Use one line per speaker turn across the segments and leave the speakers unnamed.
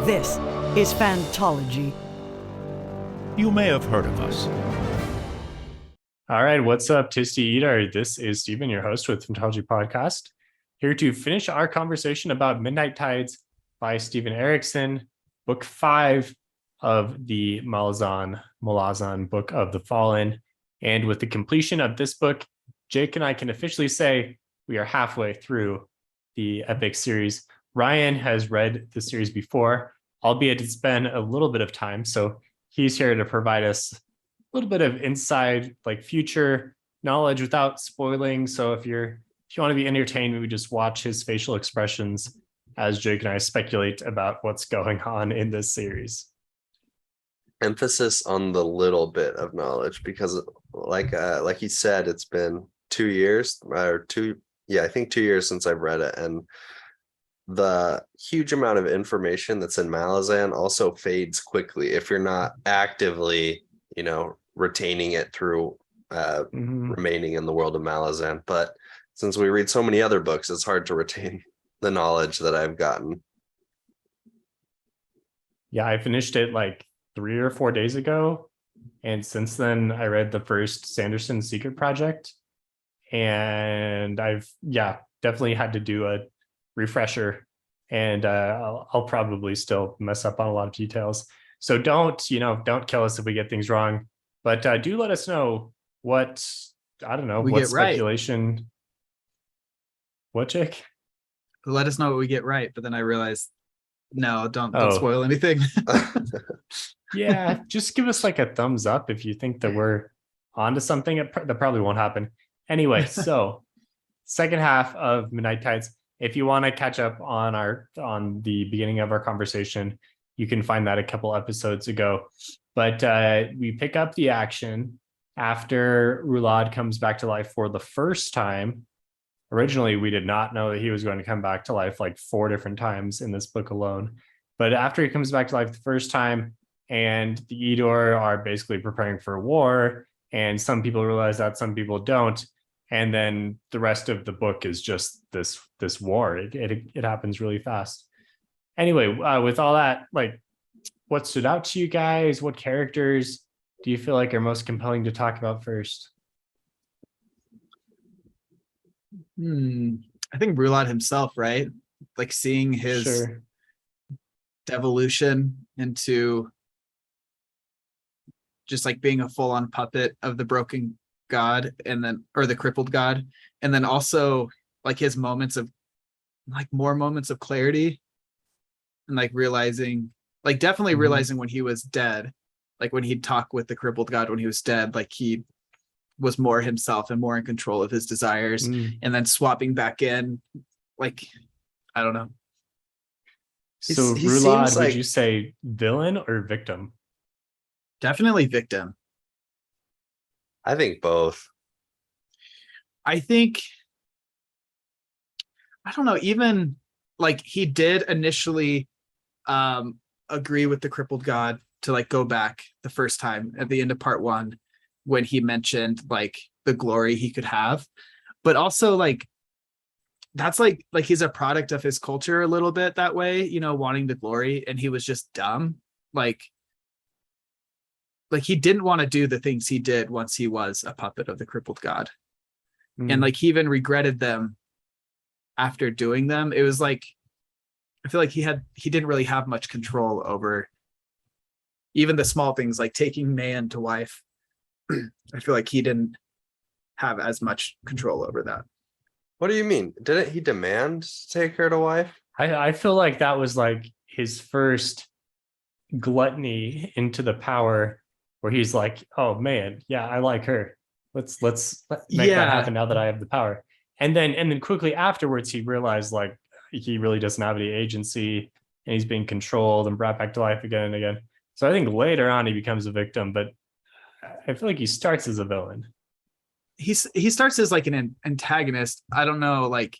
This is Phantology.
You may have heard of us.
All right, what's up, Tisty Eater? This is Stephen, your host with Phantology Podcast, here to finish our conversation about Midnight Tides by Stephen Erickson, book 5 of the Malazan Book of the Fallen. And with the completion of this book, Jake and I can officially say we are halfway through the epic series. Ryan has read the series before, albeit it's been a little bit of time, so he's here to provide us a little bit of inside, like future knowledge without spoiling. So if you want to be entertained, maybe just watch his facial expressions as Jake and I speculate about what's going on in this series.
Emphasis on the little bit of knowledge, because like he said, it's been 2 years I think 2 years since I've read it, and the huge amount of information that's in Malazan also fades quickly if you're not actively, retaining it through remaining in the world of Malazan. But since we read so many other books, it's hard to retain the knowledge that I've gotten.
Yeah, I finished it like 3 or 4 days ago, and since then I read the first Sanderson Secret Project, and I've definitely had to do a refresher, and I'll probably still mess up on a lot of details. So don't kill us if we get things wrong, but do let us know what speculation. Right. What, Jake?
Let us know what we get right, but then I realized, no, don't spoil anything.
Yeah, just give us like a thumbs up if you think that we're onto something. That probably won't happen. Anyway, so second half of Midnight Tides. If you want to catch up on the beginning of our conversation, you can find that a couple episodes ago. But we pick up the action after Rulad comes back to life for the first time. Originally, we did not know that he was going to come back to life like 4 different times in this book alone. But after he comes back to life the first time, and the Eador are basically preparing for war, and some people realize that, some people don't. And then the rest of the book is just this war. It happens really fast. Anyway, with all that, like, what stood out to you guys? What characters do you feel like are most compelling to talk about first?
I think Rulad himself, right? Like seeing his devolution into just like being a full-on puppet of the broken god, or the crippled god, and then also like his moments of like more moments of clarity, and like realizing, like definitely realizing when he was dead, like when he'd talk with the crippled god when he was dead, like he was more himself and more in control of his desires, and then swapping back in, like, I don't know.
So Rulad, would you say villain or victim?
Definitely victim.
I think both.
I don't know, even like he did initially agree with the crippled god to like go back the first time at the end of part 1 when he mentioned like the glory he could have, but also like that's like he's a product of his culture a little bit that way, wanting the glory, and he was just dumb. Like he didn't want to do the things he did once he was a puppet of the crippled god. And like he even regretted them after doing them. It was like, I feel like he didn't really have much control over even the small things, like taking Mayan to wife. I feel like he didn't have as much control over that.
What do you mean? Didn't he demand to take her to wife?
I feel like that was like his first gluttony into the power, where he's like, oh man, yeah, I like her. Let's make that happen now that I have the power. And then quickly afterwards, he realized like he really doesn't have any agency, and he's being controlled and brought back to life again and again. So I think later on he becomes a victim, but I feel like he starts as a villain.
He starts as like an antagonist. I don't know, like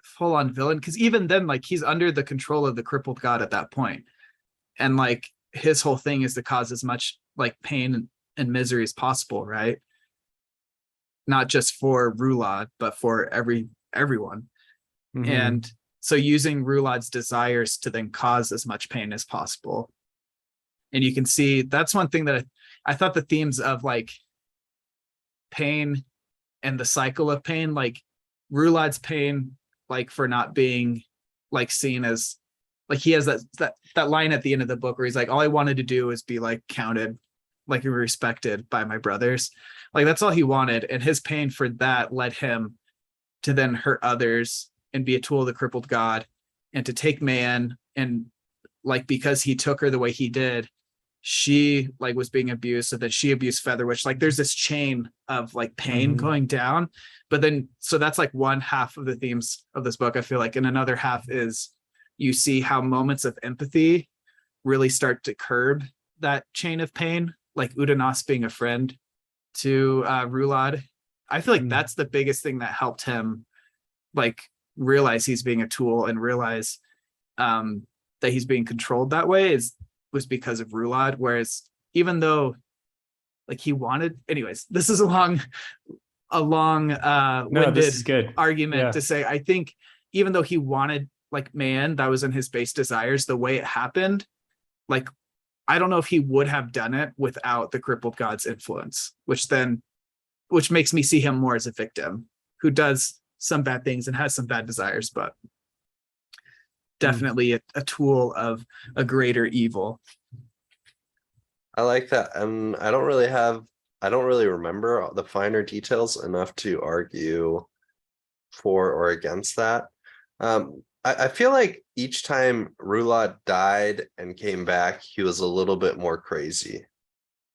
full on villain, because even then, like he's under the control of the crippled god at that point, and like his whole thing is to cause as much like pain and misery as possible, right? Not just for Rulad, but for everyone. And So using Rulad's desires to then cause as much pain as possible. And you can see that's one thing that I thought the themes of like pain and the cycle of pain, like Rulad's pain, like for not being like seen as like he has that line at the end of the book where he's like, all I wanted to do is be like counted, like respected by my brothers. Like that's all he wanted. And his pain for that led him to then hurt others and be a tool of the crippled god and to take man. And like, because he took her the way he did, she like was being abused. So that she abused Featherwitch. Like there's this chain of like pain going down. But then, so that's like one half of the themes of this book, I feel like. And another half is you see how moments of empathy really start to curb that chain of pain, like Udanas being a friend to Rulad. I feel like that's the biggest thing that helped him like realize he's being a tool and realize that he's being controlled that way was because of Rulad. Whereas even though like he wanted, anyways, this is a long
this is good
argument to say, I think even though he wanted like man, that was in his base desires, the way it happened, like I don't know if he would have done it without the crippled god's influence, which makes me see him more as a victim who does some bad things and has some bad desires, but definitely a tool of a greater evil.
I like that. And I don't really remember the finer details enough to argue for or against that. I feel like each time Rulad died and came back, he was a little bit more crazy.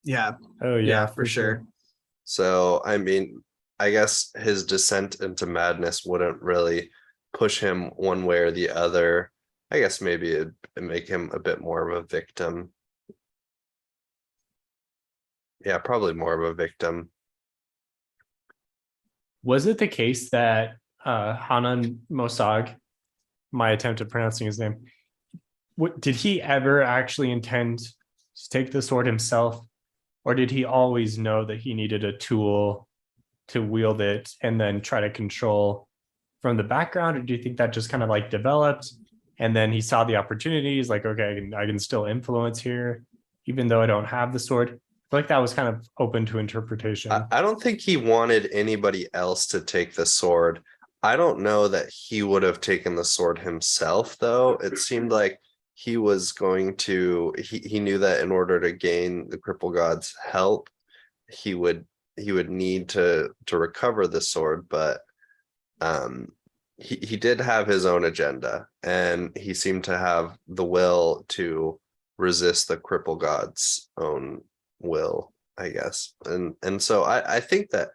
Yeah.
Oh
Yeah, for sure.
So, I mean, I guess his descent into madness wouldn't really push him one way or the other. I guess maybe it'd make him a bit more of a victim. Yeah, probably more of a victim.
Was it the case that Hannan Mosag, my attempt at pronouncing his name, did he ever actually intend to take the sword himself, or did he always know that he needed a tool to wield it and then try to control from the background? Or do you think that just kind of like developed and then he saw the opportunities like, okay, I can still influence here even though I don't have the sword? I feel like that was kind of open to interpretation.
I don't think he wanted anybody else to take the sword. I don't know that he would have taken the sword himself, though. It seemed like he was going to, he knew that in order to gain the cripple god's help, he would need to recover the sword, but he did have his own agenda, and he seemed to have the will to resist the cripple god's own will, I guess. And so I think that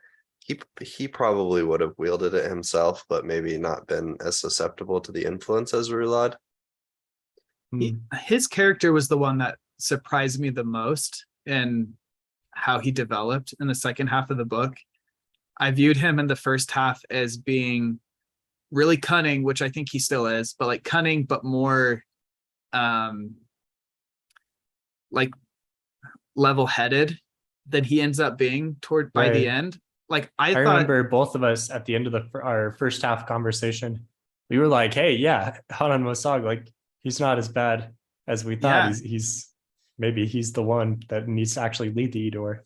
he probably would have wielded it himself, but maybe not been as susceptible to the influence as Rulad.
His character was the one that surprised me the most in how he developed in the second half of the book. I viewed him in the first half as being really cunning, which I think he still is, but like cunning, but more like level-headed than he ends up being by the end. Like I thought,
remember both of us at the end of our first half conversation, we were like, hey, yeah, Hannan Mosag, like he's not as bad as we thought. Yeah. He's the one that needs to actually lead the Edor.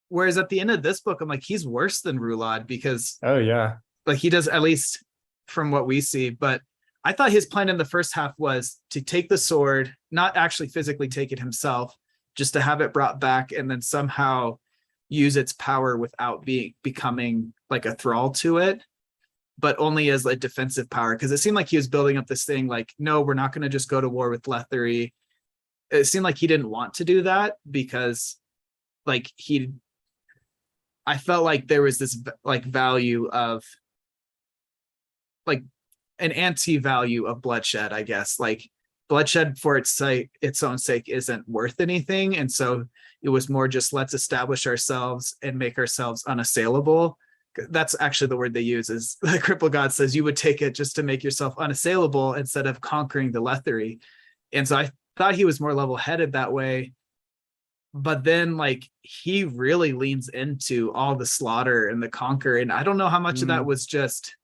Whereas at the end of this book, I'm like, he's worse than Rulad because like he does, at least from what we see. But I thought his plan in the first half was to take the sword, not actually physically take it himself, just to have it brought back and then somehow use its power without becoming like a thrall to it, but only as a defensive power. Because it seemed like he was building up this thing like, no, we're not going to just go to war with Lethery. It seemed like he didn't want to do that because like I felt like there was this like value of like an anti-value of bloodshed, I guess. Like bloodshed for its own sake isn't worth anything. And so it was more just let's establish ourselves and make ourselves unassailable. That's actually the word they use, is the cripple god says you would take it just to make yourself unassailable instead of conquering the Lethery. And so I thought he was more level-headed that way. But then like he really leans into all the slaughter and the conquer. And I don't know how much of that was just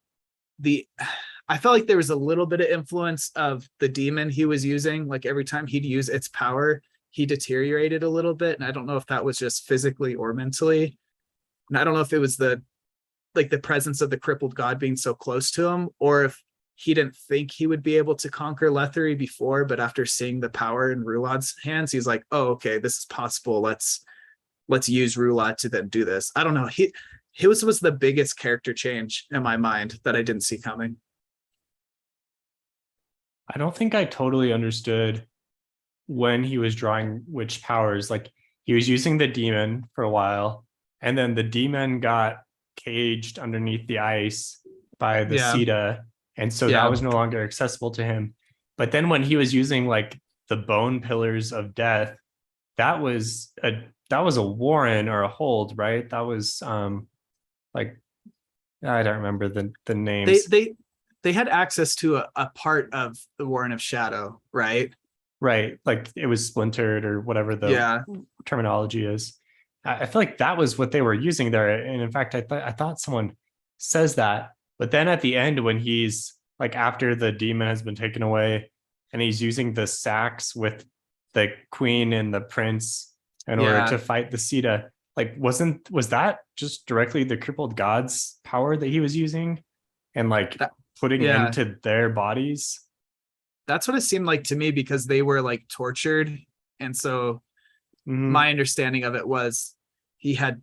I felt like there was a little bit of influence of the demon he was using. Like every time he'd use its power, he deteriorated a little bit. And I don't know if that was just physically or mentally. And I don't know if it was the presence of the crippled god being so close to him, or if he didn't think he would be able to conquer Lethery before, but after seeing the power in Rulad's hands, he's like, oh, okay, this is possible. Let's use Rulad to then do this. I don't know. He was the biggest character change in my mind that I didn't see coming.
I don't think I totally understood when he was drawing which powers. Like he was using the demon for a while, and then the demon got caged underneath the ice by the Sita, and so that was no longer accessible to him. But then when he was using like the bone pillars of death, that was a warren or a hold, right? That was like I don't remember the names.
They had access to a part of the Warren of Shadow, right?
Right. Like it was splintered or whatever the terminology is. I feel like that was what they were using there. And in fact, I thought someone says that. But then at the end, when he's like after the demon has been taken away and he's using the sacks with the queen and the prince in order to fight the Sita, like was that just directly the crippled god's power that he was using and like putting into their bodies?
That's what it seemed like to me, because they were like tortured. And so my understanding of it was he had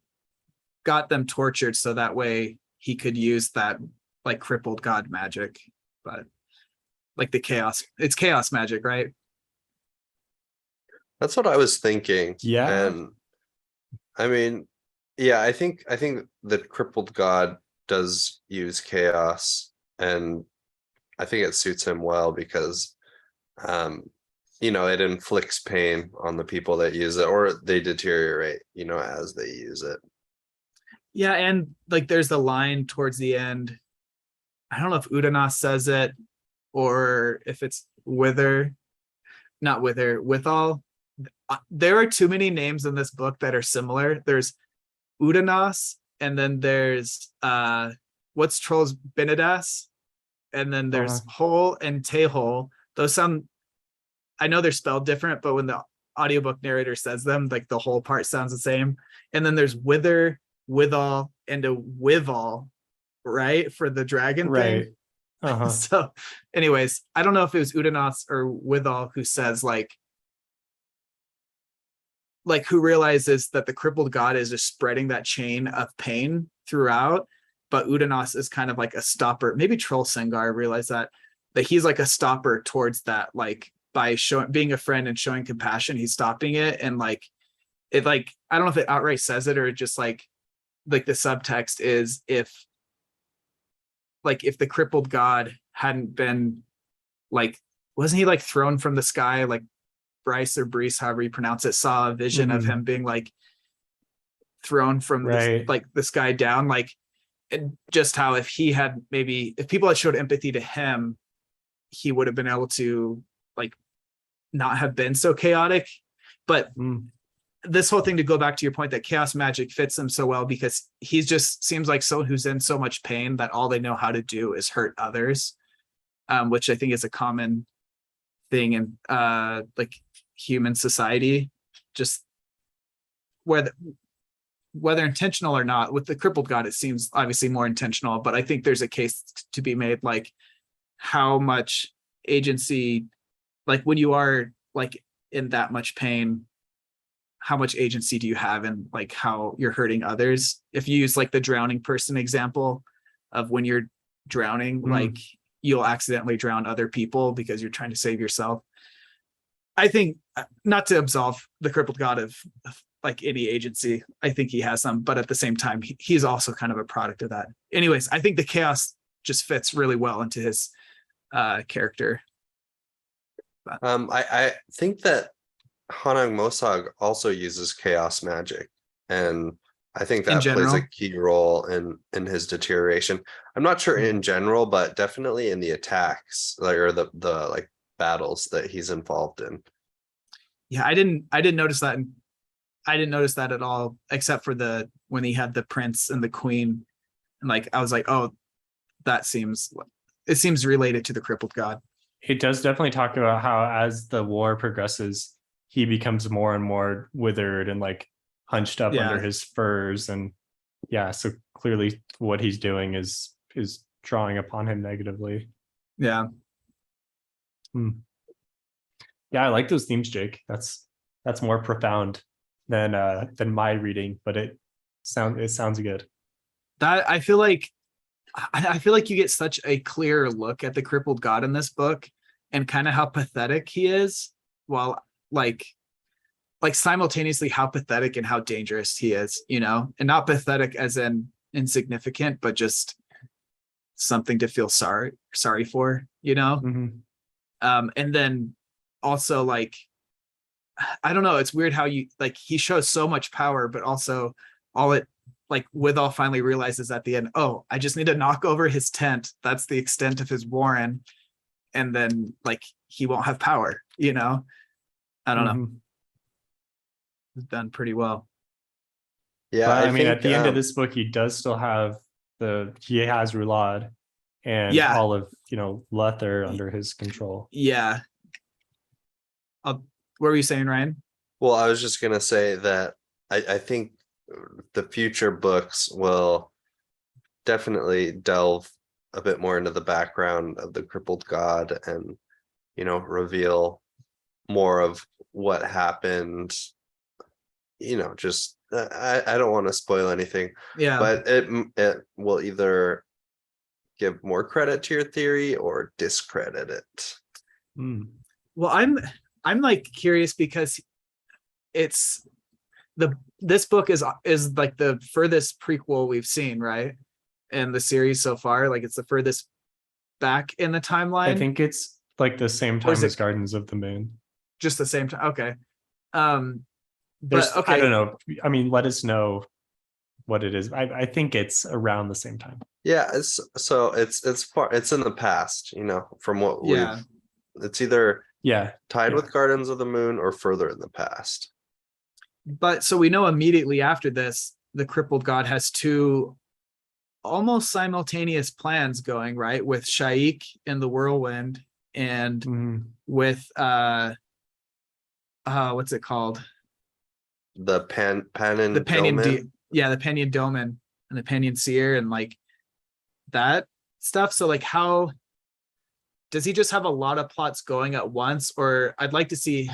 got them tortured so that way he could use that like crippled god magic. But like it's chaos magic, right?
That's what I was thinking.
Yeah.
And I mean, yeah, I think the crippled god does use chaos, and I think it suits him well because it inflicts pain on the people that use it, or they deteriorate, as they use it.
Yeah, and like there's the line towards the end. I don't know if Udanas says it or if it's Withal. There are too many names in this book that are similar. There's Udanas, and then there's what's Troll's Benedas, and then there's Hole and Tehol. Those sound, I know they're spelled different, but when the audiobook narrator says them, like the whole part sounds the same. And then there's Wither, Withal, and a Withal, right? For the dragon thing. So anyways, I don't know if it was Udanas or Withal who says like who realizes that the crippled god is just spreading that chain of pain throughout, but Udanas is kind of like a stopper. Maybe Troll Sengar realized that he's like a stopper towards that, like by being a friend and showing compassion, he's stopping it. And like it, like I don't know if it outright says it or just like the subtext is if the crippled god hadn't been like, wasn't he like thrown from the sky, like Bryce or Brees, however you pronounce it, saw a vision of him being like thrown from the sky down, like, and just how if people had showed empathy to him, he would have been able to like not have been so chaotic. But this whole thing, to go back to your point that chaos magic fits him so well, because he just seems like someone who's in so much pain that all they know how to do is hurt others, which I think is a common thing in like human society, just whether intentional or not. With the crippled god, it seems obviously more intentional, but I think there's a case to be made like how much agency, like when you are like in that much pain, how much agency do you have in like how you're hurting others? If you use like the drowning person example of when you're drowning, like you'll accidentally drown other people because you're trying to save yourself. I think, not to absolve the crippled god of like any agency, I think he has some, but at the same time, he's also kind of a product of that. Anyways, I think the chaos just fits really well into his character.
I think that Hannan Mosag also uses chaos magic, and I think that plays a key role in his deterioration. I'm not sure in general, but definitely in the attacks, like, or the like battles that he's involved in.
Yeah, I didn't notice that. I didn't notice that at all, except for when he had the prince and the queen, and like I was like, oh, that seems it seems related to the crippled god.
It does definitely talk about how as the war progresses, he becomes more and more withered and like hunched up
Yeah.
under his furs. And yeah, so clearly what he's doing is drawing upon him negatively.
Yeah.
Yeah, I like those themes, Jake. That's more profound than my reading, but it sounds good.
That I feel like you get such a clear look at the crippled god in this book and kind of how pathetic he is, while like simultaneously how pathetic and how dangerous he is, you know, and not pathetic as in insignificant, but just something to feel sorry for, you know. And then also like, I don't know, it's weird how you like he shows so much power, but also all it like Withal finally realizes at the end, oh, I just need to knock over his tent. That's the extent of his warren. And then like he won't have power, you know? I don't know. It's done pretty well.
Yeah,
But, I mean,
think,
at the end of this book, he does still have he has Rulad and all of, you know, Lether under his control.
Yeah. What were you saying, Ryan?
Well, I was just gonna say that I think the future books will definitely delve a bit more into the background of the crippled god and, you know, reveal more of what happened. You know, just I don't want to spoil anything, but it will either give more credit to your theory or discredit it.
Well, I'm like curious because it's this book is like the furthest prequel we've seen, right? In the series so far, like it's the furthest back in the timeline.
I think it's like the same time as Gardens of the Moon.
Just the same time. Okay.
But okay. I don't know. I mean, let us know what it is. I think it's around the same time.
Yeah, it's far. It's in the past, you know, from what it's either tied with Gardens of the Moon or further in the past.
But so we know immediately after this, the crippled god has two almost simultaneous plans going, right? With Shaik in the whirlwind and with what's it called?
The Panyan
the Panyan Doman and the Panyan Seer and like that stuff. So like how does he just have a lot of plots going at once? Or I'd like to see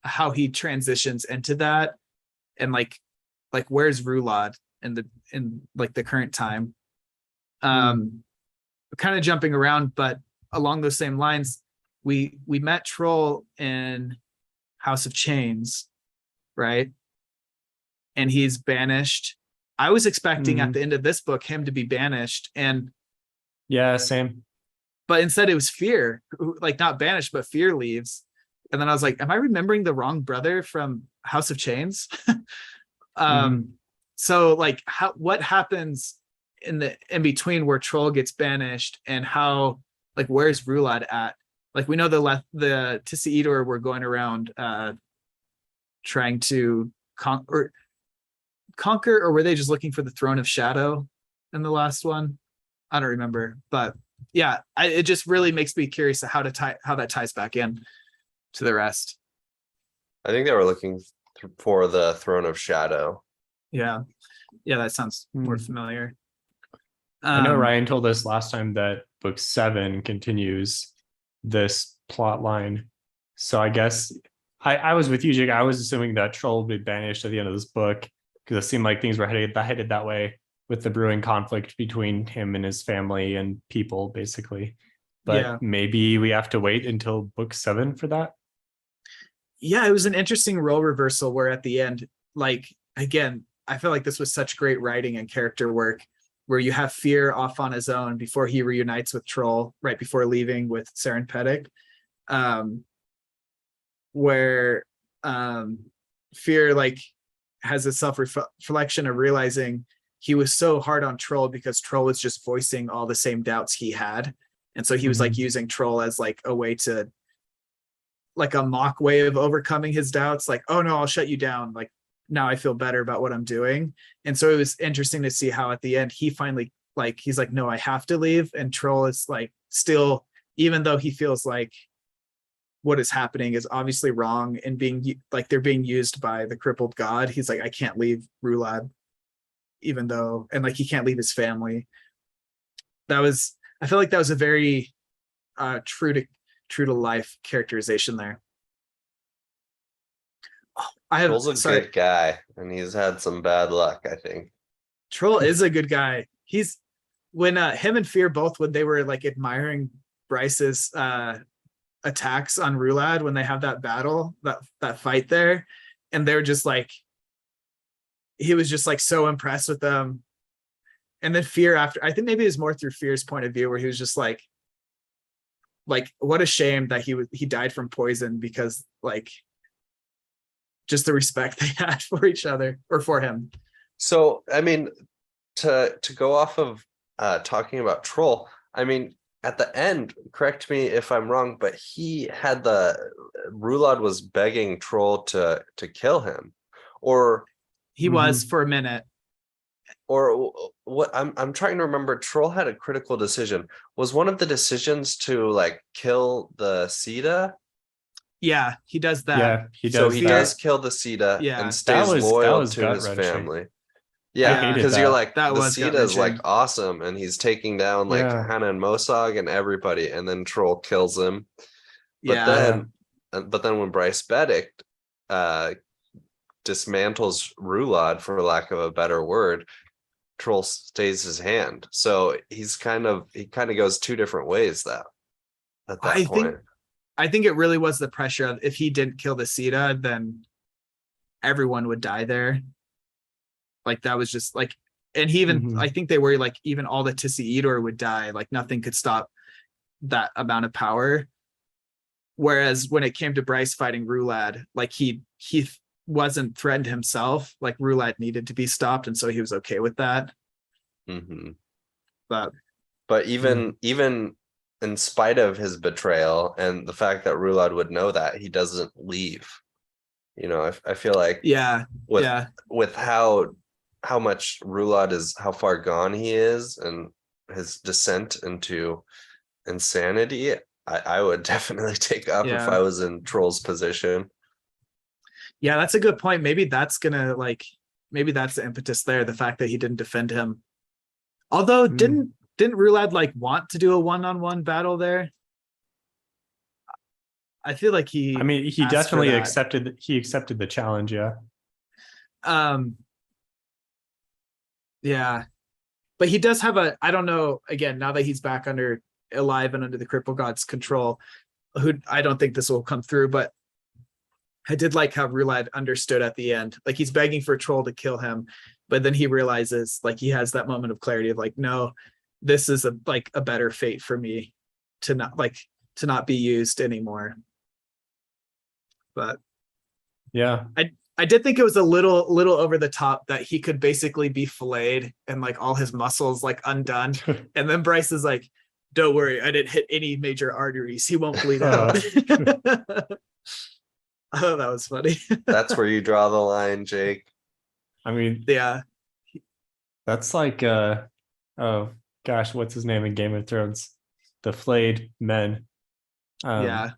how he transitions into that and like where's Rulad in like the current time. Kind of jumping around, but along those same lines, we met Troll in House of Chains, right? And he's banished. I was expecting at the end of this book him to be banished, and
same.
But instead it was Fear, like not banished, but Fear leaves. And then I was like, am I remembering the wrong brother from House of Chains? So like what happens in between where Troll gets banished and how like where's Rulad at? Like we know the Tisiidor were going around trying to conquer, or were they just looking for the Throne of Shadow in the last one? I don't remember, but yeah, it just really makes me curious how that ties back in to the rest.
I think they were looking for the Throne of Shadow.
Yeah, that sounds more familiar.
I know Ryan told us last time that book 7 continues this plot line. So I guess I was with you, Jake. I was assuming that Troll would be banished at the end of this book because it seemed like things were headed that way with the brewing conflict between him and his family and people, basically. But maybe we have to wait until book 7 for that.
Yeah, it was an interesting role reversal where at the end, like, again, I feel like this was such great writing and character work where you have Fear off on his own before he reunites with Troll right before leaving with Saren Pedic. Where Fear like has a self-reflection of realizing he was so hard on Troll because Troll was just voicing all the same doubts he had. And so he was like using Troll as like a way to like a mock way of overcoming his doubts. Like, oh no, I'll shut you down. Like now I feel better about what I'm doing. And so it was interesting to see how at the end he finally like, he's like, no, I have to leave. And Troll is like still, even though he feels like what is happening is obviously wrong and being like they're being used by the crippled god, he's like, I can't leave Rulad, even though, and like he can't leave his family. I feel like that was a very true to life characterization there.
Troll's a good guy, and he's had some bad luck, I think.
Troll is a good guy. He's when him and Fear both, when they were like admiring Bryce's attacks on Rulad, when they have that battle, that fight there, and they're just like, he was just like so impressed with them. And then Fear, after, I think maybe it was more through Fear's point of view, where he was just like what a shame that he died from poison, because like just the respect they had for each other or for him.
So I mean, to go off of talking about Troll, I mean, at the end, correct me if I'm wrong, but he had Rulad was begging Troll to kill him, or
he was for a minute.
Or what I'm trying to remember. Troll had a critical decision. Was one of the decisions to like kill the Sita?
Yeah, he does that.
Yeah, he does.
So he does kill the Sita and stays loyal to his family. Yeah, because you're like, the Sita is like awesome, and he's taking down like Hannan Mosag and everybody, and then Troll kills him. But then when Bryce Beddick dismantles Rulad, for lack of a better word, Troll stays his hand. So he kind of goes two different ways at that point.
I think it really was the pressure of, if he didn't kill the Sita, then everyone would die there. Like that was just like, and he even I think they were like, even all the Tisiidor would die. Like nothing could stop that amount of power. Whereas when it came to Bryce fighting Rulad, like he wasn't threatened himself. Like Rulad needed to be stopped, and so he was okay with that. But
even in spite of his betrayal and the fact that Rulad would know that, he doesn't leave. You know, I feel like with how much Rulad is, how far gone he is, and his descent into insanity, I would definitely take off if I was in Troll's position.
Yeah, that's a good point. Maybe that's gonna maybe that's the impetus there, the fact that he didn't defend him. Although didn't Rulad like want to do a one-on-one battle there? I feel like he
definitely accepted the challenge,
yeah. But he does have I don't know, again, now that he's back alive and under the cripple god's control, who I don't think this will come through, but I did like how Rulad understood at the end. Like he's begging for Troll to kill him, but then he realizes, like, he has that moment of clarity of like, no, this is a better fate for me to not be used anymore. But
yeah,
I did think it was a little over the top that he could basically be filleted and like all his muscles like undone. And then Bryce is like, don't worry, I didn't hit any major arteries. He won't bleed out. Oh, that was funny.
That's where you draw the line, Jake.
I mean,
yeah.
That's like oh gosh, what's his name in Game of Thrones? The flayed men. Yeah.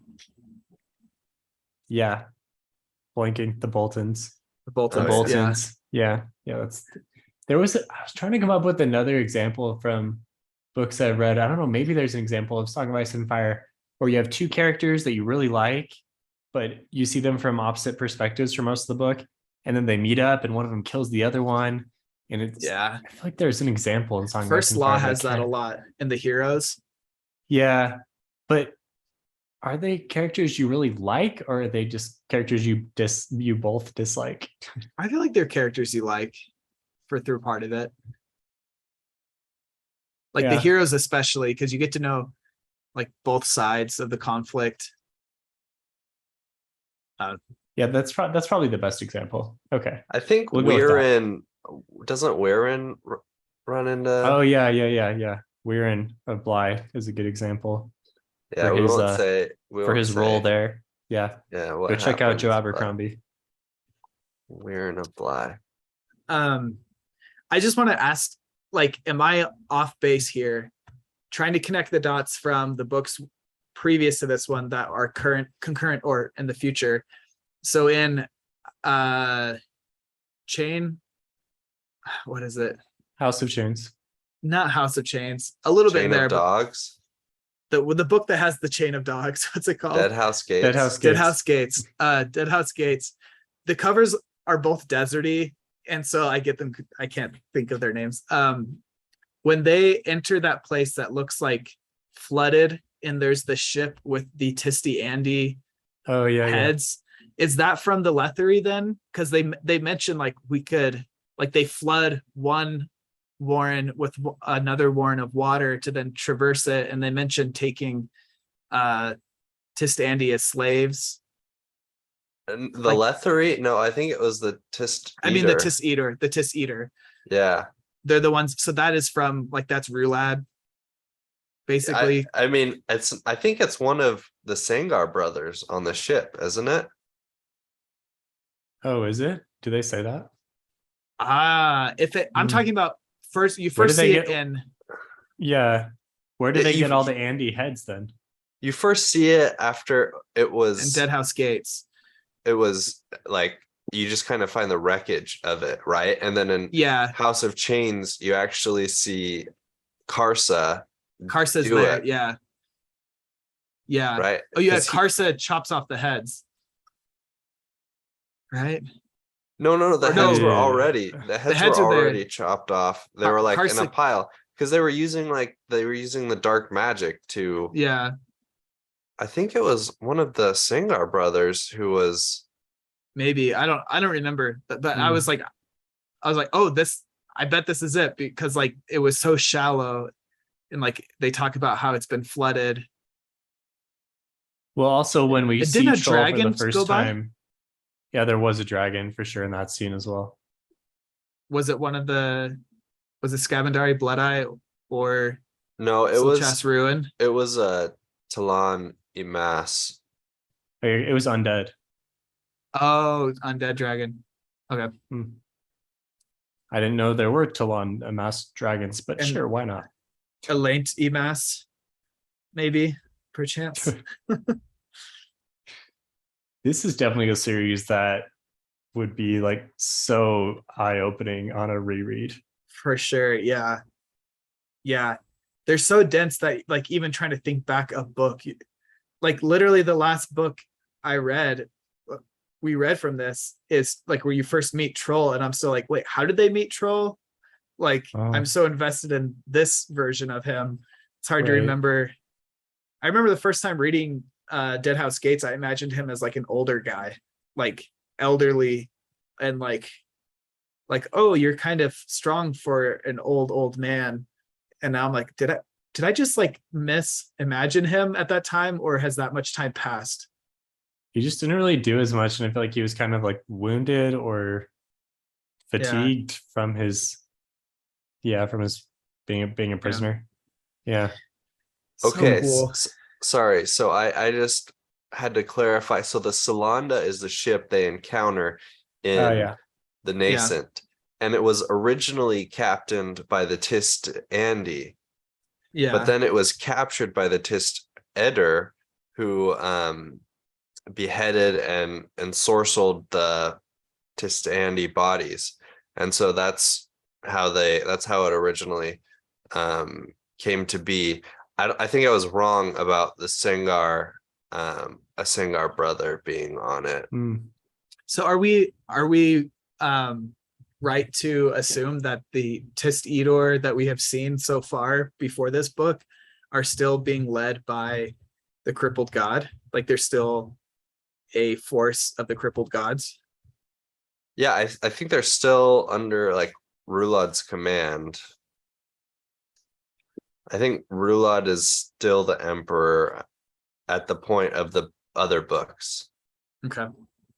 Blanking. The Boltons.
The Boltons.
Yeah. That's. I was trying to come up with another example from books I've read. I don't know. Maybe there's an example of Song of Ice and Fire where you have two characters that you really like, but you see them from opposite perspectives for most of the book, and then they meet up, and one of them kills the other one. And it's I feel like there's an example in Song of Ice and Fire.
First Law has that a lot in the heroes.
Yeah, but are they characters you really like, or are they just characters you both dislike?
I feel like they're characters you like through part of it. Like the heroes especially, because you get to know like both sides of the conflict.
Yeah, that's probably the best example. Okay,
I think doesn't Weirin run into?
Oh yeah. Weirin of Bly is a good example.
Yeah,
for his role there. Yeah. Go check out Joe Abercrombie.
Weirin of Bly.
I just want to ask, like, am I off base here? trying to connect the dots from the books previous to this one that are concurrent or in the future. So in Chain, what is it?
House of Chains.
Not House of Chains. A little bit
Chain
in there,
of
but
Dogs,
the book that has the chain of dogs. What's it called?
Dead House Gates.
Dead House
Dead
Gates.
House Gates. Dead House Gates. The covers are both deserty, and so I get them. I can't think of their names. When they enter that place that looks like flooded, and there's the ship with the Tisty Andy
Oh yeah,
heads. Is that from the Lethery then? Because they mentioned like we could like they flood one warren with another warren of water to then traverse it, and they mentioned taking Tist Andy as slaves.
And the Lethery? No, I think it was the Tist Eater.
I mean the Tis Eater, the Tis Eater.
Yeah.
They're the ones. So that is from like that's Rulad. Basically,
I mean, I think it's one of the Sangar brothers on the ship, isn't it?
Oh, is it? Do they say that?
I'm talking about first. You
Where
first
did they
see it
get-
in.
Yeah. Where did they
You-
get all the Andy heads then?
You first see it after it
In
was
Dead House Gates.
it was like you just kind of find the wreckage of it, right? And then in
Yeah,
House of Chains, you actually see Karsa
Karsa's
do
there.
it,
Yeah. Yeah.
right?
Oh, yeah.
'Cause he-
Karsa chops off the heads. Right?
No, the
Or
heads
no.
were already the heads
heads
were
are there.
already chopped off. They were like in a
Karsa-
pile because they were using the dark magic to.
Yeah.
I think it was one of the Sangar brothers who was.
Maybe. I don't remember. But I was like, oh, I bet this is it, because like it was so shallow, and like they talk about how it's been flooded.
Well, also when we
And
see
didn't a
Troll for
dragon
the first
go by?
time, yeah, there was a dragon for sure in that scene as well.
Was it was it Scavendari Bloodeye or
No, it
Silchas Ruin?
was a Talon Imas.
It was undead.
Oh, Undead Dragon. Okay.
I didn't know there were Talon amassed dragons, but
And-
sure, why not?
Elaint Emas, maybe, perchance.
This is definitely a series that would be like so eye-opening on a reread.
For sure. Yeah. Yeah. They're so dense that like even trying to think back a book, like literally the last book we read from this is like where you first meet Troll, and I'm still like, wait, how did they meet Troll? Like
Oh.
I'm so invested in this version of him. It's hard to
Right.
remember. I remember the first time reading Dead House Gates, I imagined him as like an older guy, like elderly, and like, oh, you're kind of strong for an old man. And now I'm like, did I just like imagine him at that time, or has that much time passed?
He just didn't really do as much, and I feel like he was kind of like wounded or fatigued from his being a prisoner. Yeah.
Okay,
So cool.
sorry. So I just had to clarify. So the Solanda is the ship they encounter in
Oh yeah.
the Nascent, and it was originally captained by the Tist Andy,
Yeah.
but then it was captured by the Tist Eder, who beheaded and sorceled the Tist Andy bodies, and so that's how it originally came to be. I think I was wrong about the Sangar, a Sangar brother being on it.
So are we right to assume that the Tist Edor that we have seen so far before this book are still being led by the crippled god? Like they're still a force of the crippled gods?
Yeah, I think they're still under like Rulad's command. I think Rulad is still the emperor at the point of the other books.
Okay.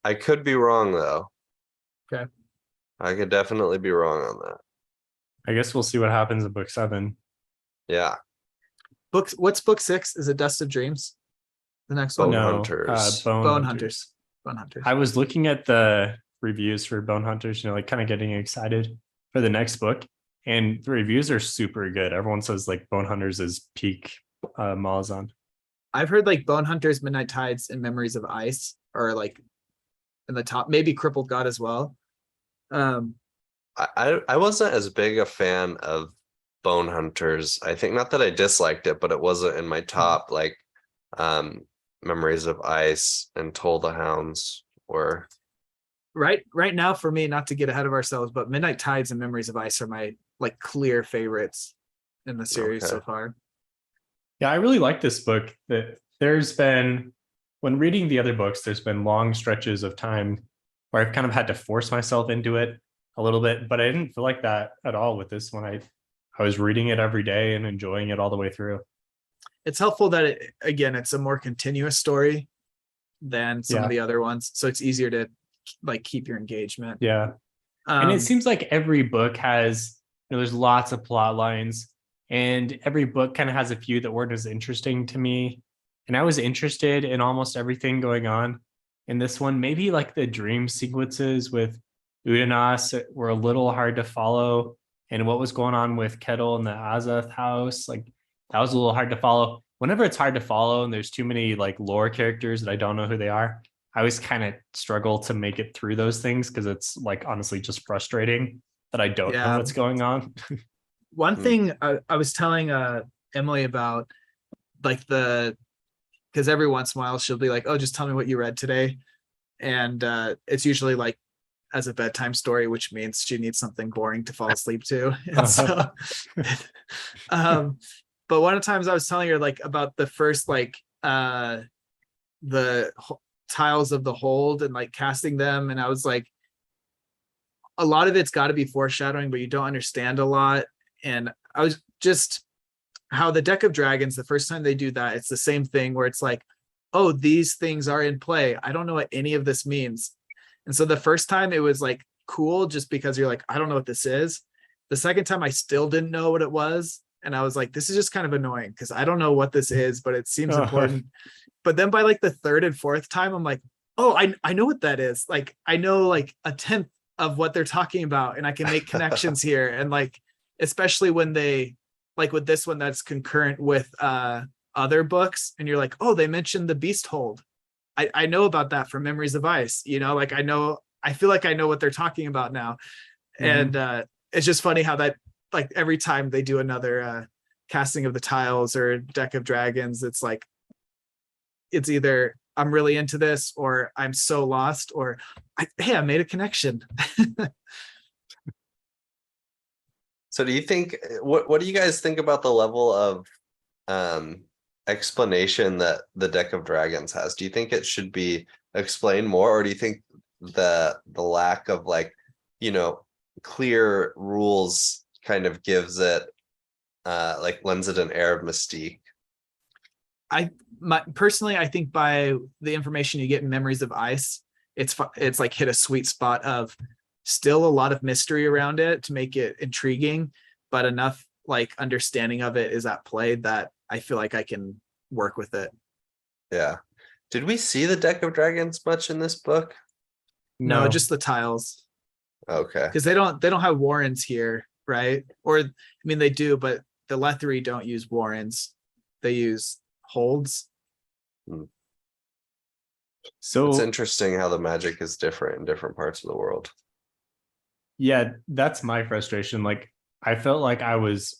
I could be wrong though.
Okay.
I could definitely be wrong on that.
I guess we'll see what happens in book 7.
Yeah.
What's book 6? Is it Dust of Dreams? The next
Bone
one?
Hunters.
Bone Hunters. Bone Hunters.
I was looking at the reviews for Bone Hunters, kind of getting excited for the next book. and the reviews are super good. Everyone says like Bone Hunters is peak Malazan.
I've heard like Bone Hunters, Midnight Tides, and Memories of Ice are like in the top, maybe Crippled God as well.
I wasn't as big a fan of Bone Hunters. I think not that I disliked it, but it wasn't in my top. Like Memories of Ice and Toll the Hounds were.
Right now for me, not to get ahead of ourselves, but Midnight Tides and Memories of Ice are my like clear favorites in the series so far.
Yeah, I really like this book. That there's been, when reading the other books, there's been long stretches of time where I've kind of had to force myself into it a little bit, but I didn't feel like that at all with this one. I was reading it every day and enjoying it all the way through.
It's helpful that it's a more continuous story than some of the other ones, so it's easier to like keep your engagement.
Yeah. And it seems like every book has, there's lots of plot lines, and every book kind of has a few that weren't as interesting to me. And I was interested in almost everything going on in this one. Maybe like the dream sequences with Udanas were a little hard to follow. And what was going on with Kettle in the Azath house, like that was a little hard to follow. Whenever it's hard to follow and there's too many like lore characters that I don't know who they are, I always kind of struggle to make it through those things because it's like honestly just frustrating that I don't know what's going on.
One thing I was telling Emily about, like because every once in a while she'll be like, oh, just tell me what you read today. And it's usually like as a bedtime story, which means she needs something boring to fall asleep to. And so, but one of the times I was telling her like about the first, like the tiles of the hold and like casting them. And I was like, a lot of it's got to be foreshadowing, but you don't understand a lot. And I was just how the deck of dragons, the first time they do that, it's the same thing where it's like, oh, these things are in play. I don't know what any of this means. And so the first time it was like cool just because you're like, I don't know what this is. The second time I still didn't know what it was. And I was like, this is just kind of annoying because I don't know what this is, but it seems important. But then by like the third and fourth time, I'm like, oh, I know what that is. Like, I know like a tenth of what they're talking about and I can make connections here. And like, especially when they, like with this one that's concurrent with other books and you're like, oh, they mentioned the beast hold. I know about that from Memories of Ice, you know, like I feel like I know what they're talking about now. And it's just funny how that, like every time they do another casting of the tiles or deck of dragons, it's like, it's either I'm really into this or I'm so lost or hey, I made a connection.
So do you think, what do you guys think about the level of explanation that the deck of dragons has? Do you think it should be explained more, or do you think the lack of like, you know, clear rules kind of gives it like lends it an air of mystique?
Personally, I think by the information you get in Memories of Ice, it's like hit a sweet spot of still a lot of mystery around it to make it intriguing, but enough like understanding of it is at play that I feel like I can work with it.
Yeah. Did we see the deck of dragons much in this book?
No, just the tiles.
Okay.
Because they don't have warrens here, right? Or I mean they do, but the Lethery don't use warrens. They use holds.
So
it's interesting how the magic is different in different parts of the world.
Yeah, that's my frustration. Like I felt like I was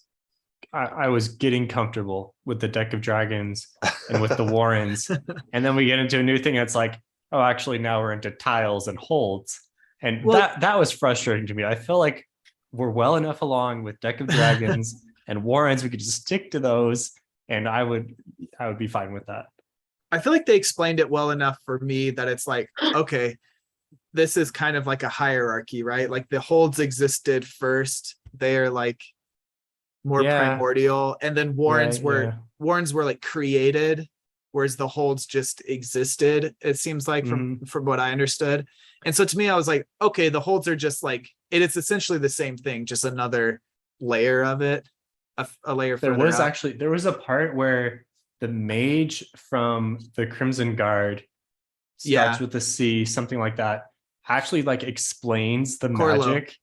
getting comfortable with the deck of dragons and with the warrens, and then we get into a new thing that's like, oh, actually now we're into tiles and holds, and that was frustrating to me. I feel like we're well enough along with deck of dragons and warrens, we could just stick to those, and I would be fine with that.
I feel like they explained it well enough for me that it's like, okay, this is kind of like a hierarchy, right? Like the holds existed first. They are like more primordial, and then warrens were like created, whereas the holds just existed. It seems like from what I understood. And so to me, I was like, okay, the holds are just like it's essentially the same thing, just another layer of it, a layer.
There was a part where the mage from the Crimson Guard starts with the C, something like that, actually like explains the magic.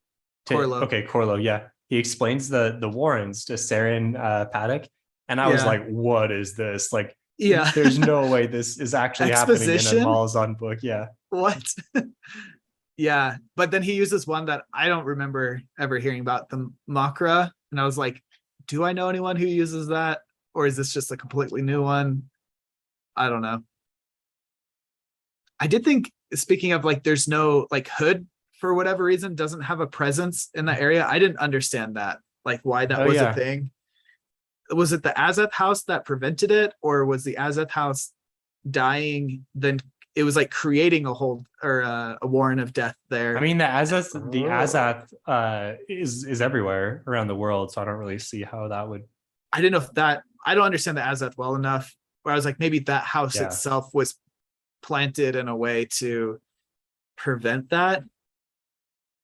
Corlo, yeah. he explains the Warrens to Saren Paddock, and I was
Yeah.
like, "What is this? Like,
Yeah.
there's no way this is actually happening in a
Exposition?
Malazan book." Yeah,
What? Yeah, but then he uses one that I don't remember ever hearing about, the Makra, and I was like, do I know anyone who uses that, or is this just a completely new one? I don't know. I did think, speaking of like, there's no like Hood for whatever reason doesn't have a presence in that area. I didn't understand that, like why that
Oh,
was a
yeah.
thing. Was it the Azeth house that prevented it, or was the Azeth house dying? Then it was like creating a whole or a warren of death there.
I mean the Azath
Oh.
is everywhere around the world, so I don't really see how that would.
I didn't know if that, I don't understand the Azeth well enough, where I was like, maybe that house
Yeah.
itself was planted in a way to prevent that.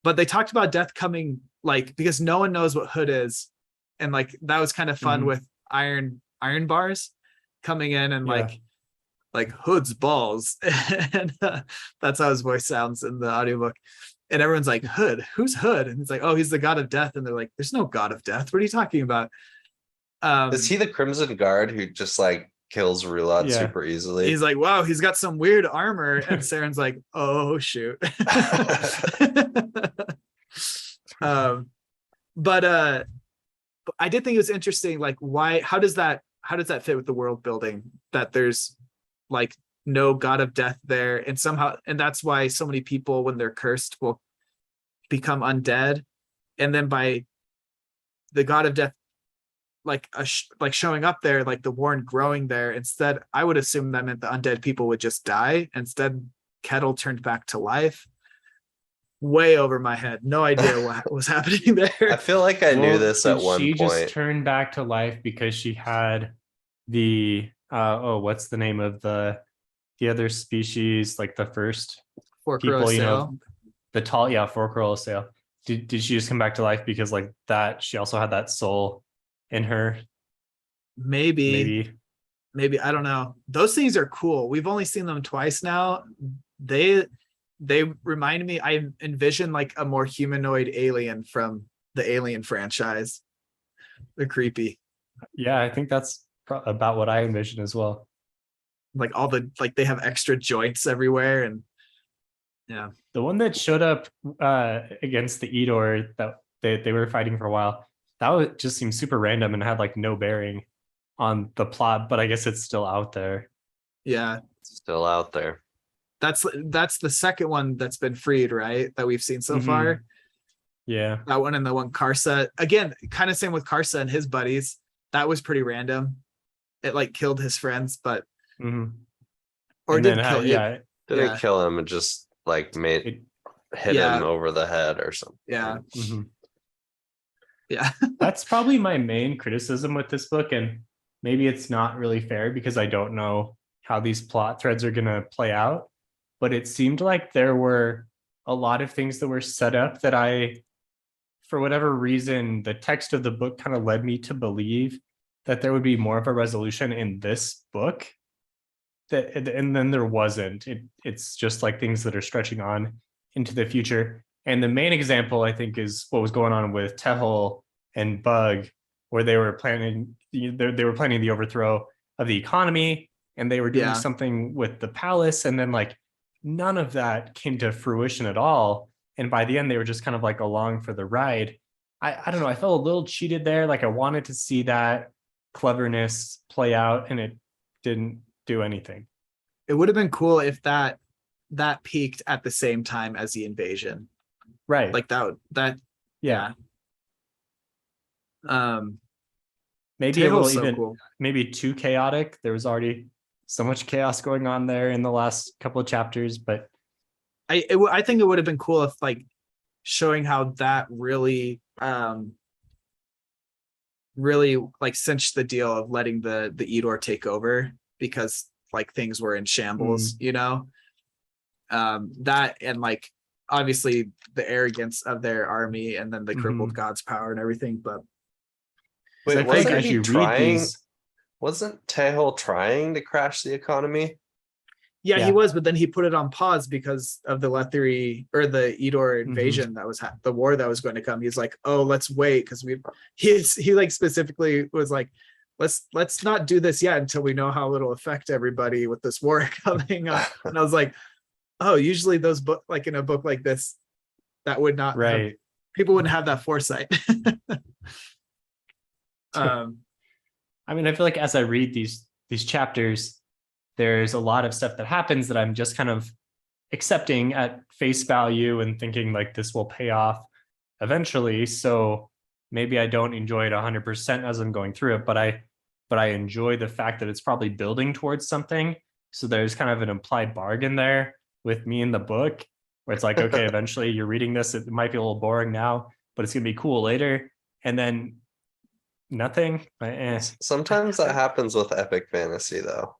But they talked about death coming, like, because no one knows what Hood is. And like that was kind of fun
Mhm.
with iron bars coming in and
Yeah.
like Hood's balls. And that's how his voice sounds in the audiobook. And everyone's like, Hood, who's Hood? And it's like, oh, he's the god of death. And they're like, there's no god of death. What are you talking about?
Is he the Crimson Guard who just like kills Rulad
Yeah.
super easily?
He's like, wow, he's got some weird armor. And Saren's like, oh shoot. But I did think it was interesting, like how does that fit with the world building, that there's like no god of death there, and somehow, and that's why so many people when they're cursed will become undead, and then by the god of death like showing up there, like the warren growing there, instead I would assume that meant the undead people would just die. Instead Kettle turned back to life. Way over my head, no idea what was happening there.
I feel like I knew
Well,
this at
did
one
she just
point.
turned back to life because she had the what's the name of the other species, like the first people, you know, the tall, yeah, fork sail. Did she just come back to life because like that she also had that soul in her?
Maybe I don't know. Those things are cool. We've only seen them twice now. They remind me, I envision like a more humanoid alien from the Alien franchise. They're creepy.
Yeah, I think that's about what I envision as well.
Like all the, like they have extra joints everywhere, and yeah.
The one that showed up against the Eeyore that they were fighting for a while, that just seemed super random and had like no bearing on the plot, but I guess it's still out there.
Yeah.
It's still out there.
That's the second one that's been freed, right? That we've seen so far.
Yeah.
That one and the one Karsa. Again, kind of same with Karsa and his buddies. That was pretty random. It like killed his friends, but or
and
didn't
then,
kill
yeah.
Didn't kill him, and just like hit him over the head or something.
Yeah. Yeah.
That's probably my main criticism with this book, and maybe it's not really fair because I don't know how these plot threads are going to play out, but it seemed like there were a lot of things that were set up that for whatever reason, the text of the book kind of led me to believe that there would be more of a resolution in this book, and then there wasn't. It's just like things that are stretching on into the future. And the main example, I think, is what was going on with Tehol and Bug, where they were planning the overthrow of the economy, and they were doing something with the palace, and then like none of that came to fruition at all. And by the end, they were just kind of like along for the ride. I don't know. I felt a little cheated there. Like I wanted to see that cleverness play out, and it didn't do anything.
It would have been cool if that peaked at the same time as the invasion.
Right.
Like that.
Yeah. Maybe
Tehil's
a little
so
even
cool.
Maybe too chaotic. There was already so much chaos going on there in the last couple of chapters, but
I think it would have been cool if like showing how that really like cinched the deal of letting the Eeyore take over, because like things were in shambles, you know. That, and like obviously the arrogance of their army, and then the crippled god's power and everything. But
wait,
I think as you read these,
wasn't Tehol trying to crash the economy?
Yeah,
Yeah.
he was, but then he put it on pause because of the Letheri or the Edor invasion that was the war that was going to come. He's like, oh, let's wait because he like specifically was like, let's not do this yet until we know how it'll affect everybody with this war coming up. And I was like, oh, usually those book like in a book like this, that would not
Right.
people wouldn't have that foresight.
I mean, I feel like as I read these chapters, there's a lot of stuff that happens that I'm just kind of accepting at face value and thinking like this will pay off eventually. So maybe I don't enjoy it 100% as I'm going through it, but I enjoy the fact that it's probably building towards something. So there's kind of an implied bargain there with me in the book where it's like, okay, eventually you're reading this, it might be a little boring now, but it's gonna be cool later. And then nothing.
Sometimes that happens with epic fantasy, though.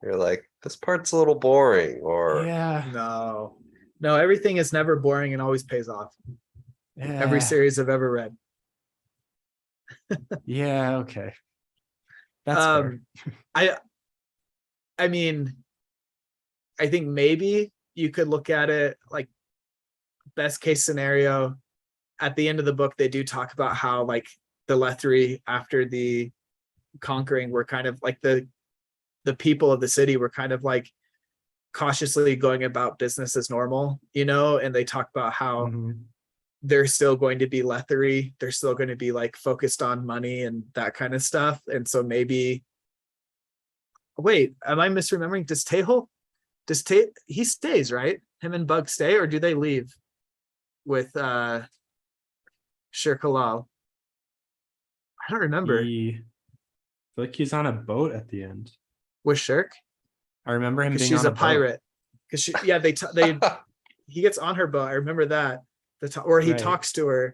You're like, this part's a little boring, or
Yeah.
no, everything is never boring and always pays off. Every
Yeah.
series I've ever read.
Yeah, okay. That's fair.
I mean, I think maybe you could look at it like best case scenario. At the end of the book, they do talk about how like the Letheri after the conquering were kind of like the people of the city were kind of like cautiously going about business as normal, you know, and they talk about how they're still going to be Letheri, they're still going to be like focused on money and that kind of stuff. And so maybe, wait, am I misremembering? He stays, right? Him and Bug stay, or do they leave with Shir Kalal? I don't remember.
I feel like he's on a boat at the end.
With Shirk?
I remember him
Because
being
she's
on
a pirate. Because he gets on her boat. I remember that. Or he
Right.
talks to her,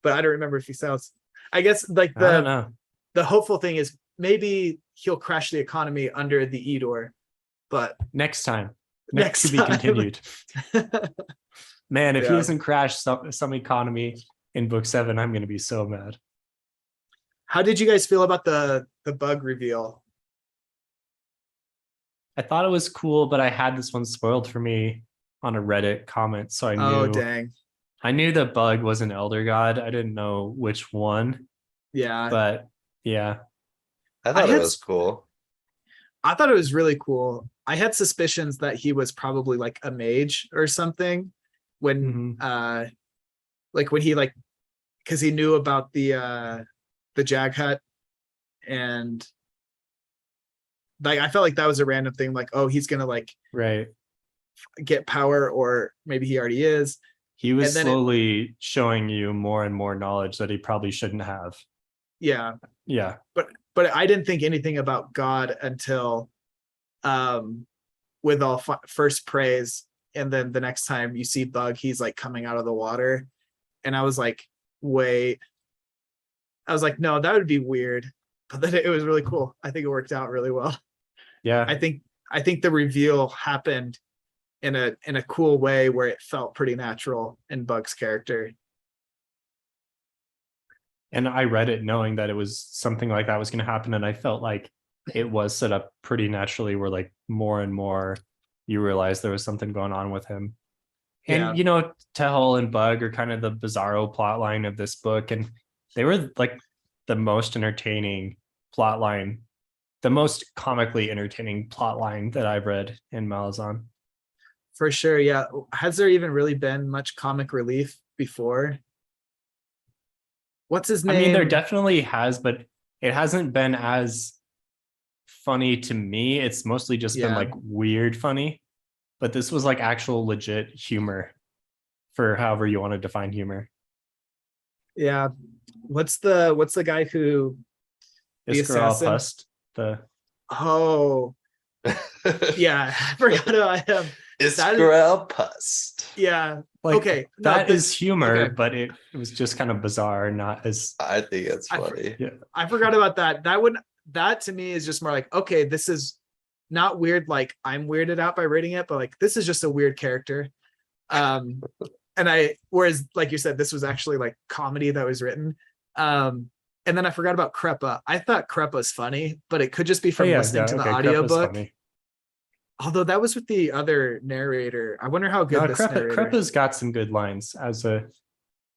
but I don't remember if he sails. I guess like
I don't know.
the hopeful thing is maybe he'll crash the economy under the Edor, but
Next time.
Next
to be
time.
continued. Man, if he
Yeah.
doesn't crash some economy in book 7, I'm gonna be so mad.
How did you guys feel about the Bug reveal?
I thought it was cool, but I had this one spoiled for me on a Reddit comment, so I knew
Oh dang.
I knew the Bug was an elder god. I didn't know which one,
Yeah.
but yeah.
I thought
I
it
had-
was cool.
I thought it was really cool. I had suspicions that he was probably like a mage or something when like when he like because he knew about the Jag Hut, and like I felt like that was a random thing, like, oh, he's gonna like
Right.
get power, or maybe he already is.
He was
And then
slowly showing you more and more knowledge that he probably shouldn't have.
Yeah.
Yeah.
But I didn't think anything about God until with all first praise, and then the next time you see Bug, he's like coming out of the water, and I was like, wait, I was like, no, that would be weird, but then it was really cool. I think it worked out really well.
Yeah.
I think the reveal happened in a cool way where it felt pretty natural in Bug's character.
And I read it knowing that it was something like that was going to happen. And I felt like it was set up pretty naturally, where like more and more you realize there was something going on with him. And,
Yeah.
you know, Tehol and Bug are kind of the bizarro plot line of this book. And they were like the most entertaining plot line, the most comically entertaining plot line that I've read in Malazan.
For sure, yeah. Has there even really been much comic relief before? What's his name?
I mean, there definitely has, but it hasn't been as funny to me. It's mostly just been
Yeah.
like weird funny, but this was like actual legit humor, for however you want to define humor.
Yeah. What's the guy who the
Iskar
assassin?
Pust,
Oh, yeah. I forgot about him.
Iskarel Pust.
Yeah.
like,
Okay. No,
that is humor,
okay.
but it was just kind of bizarre, not as
I think it's
I-
funny.
I forgot about that. That to me is just more like, okay, this is not weird. Like I'm weirded out by reading it, but like this is just a weird character. Whereas like you said, this was actually like comedy that was written. And then I forgot about Creppa. I thought Creppa's funny, but it could just be from listening to the
Creppa's
audiobook.
funny.
Although that was with the other narrator. I wonder how good
No,
this
Kreppa,
narrator.
Kreppa's got some good lines.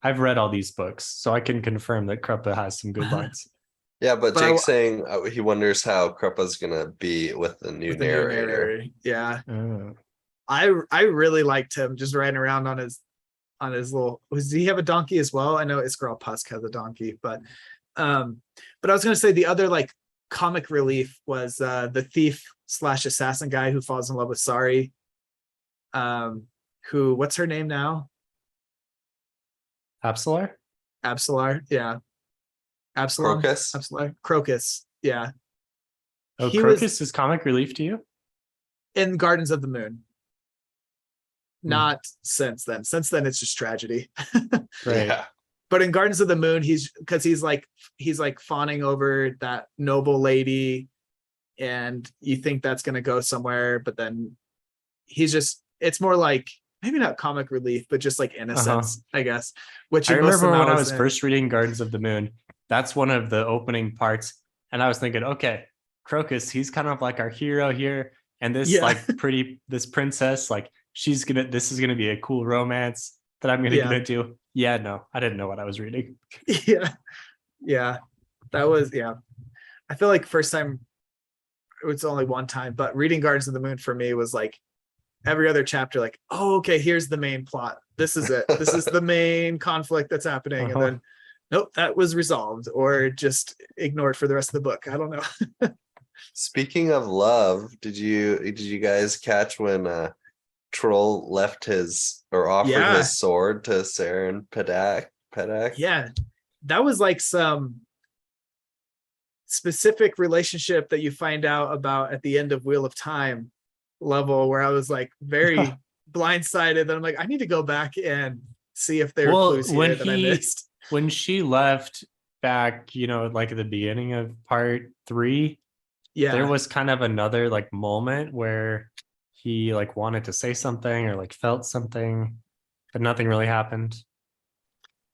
I've read all these books, so I can confirm that Kreppa has some good lines.
Yeah, but
But I-
Jake's saying he wonders how Kruppa's gonna be with the new
with the new
narrator.
narrator. Yeah.
Oh.
I really liked him just riding around on his little, does he have a donkey as well? I know Iskarl Pusk has a donkey, but I was gonna say the other like comic relief was the thief / assassin guy who falls in love with Sari. Who, what's her name now?
Absalar?
Absalar, yeah. Absalom?
Crocus?
Absalar? Crocus, yeah.
Oh,
He
Crocus is comic relief to you?
in Gardens of the Moon.
Hmm.
Not since then. Since then, it's just tragedy.
Right.
Yeah.
But in Gardens of the Moon, he's like fawning over that noble lady, and you think that's gonna go somewhere, but then it's more like maybe not comic relief, but just like innocence, I guess. Which
I
in most of
remember when I was
Malazan-
first reading Gardens of the Moon, that's one of the opening parts. And I was thinking, okay, Crocus, he's kind of like our hero here. And this
Yeah.
this princess, like this is gonna be a cool romance that I'm gonna
Yeah.
get into. Yeah, no, I didn't know what I was reading.
yeah, that was, yeah. I feel like first time, it was only one time, but reading Gardens of the Moon for me was like every other chapter, like, oh, okay, here's the main plot. This is it. This is the main conflict that's happening. And then, nope, that was resolved or just ignored for the rest of the book. I don't know.
Speaking of love, did you guys catch when Troll left offered his sword to Saren Pedak?
Yeah, that was like some specific relationship that you find out about at the end of Wheel of Time level, where I was like very blindsided that I'm like, I need to go back and see if there are clues here that I missed.
When she left back, like at the beginning of part 3,
Yeah,
there was kind of another like moment where he like wanted to say something or like felt something, but nothing really happened.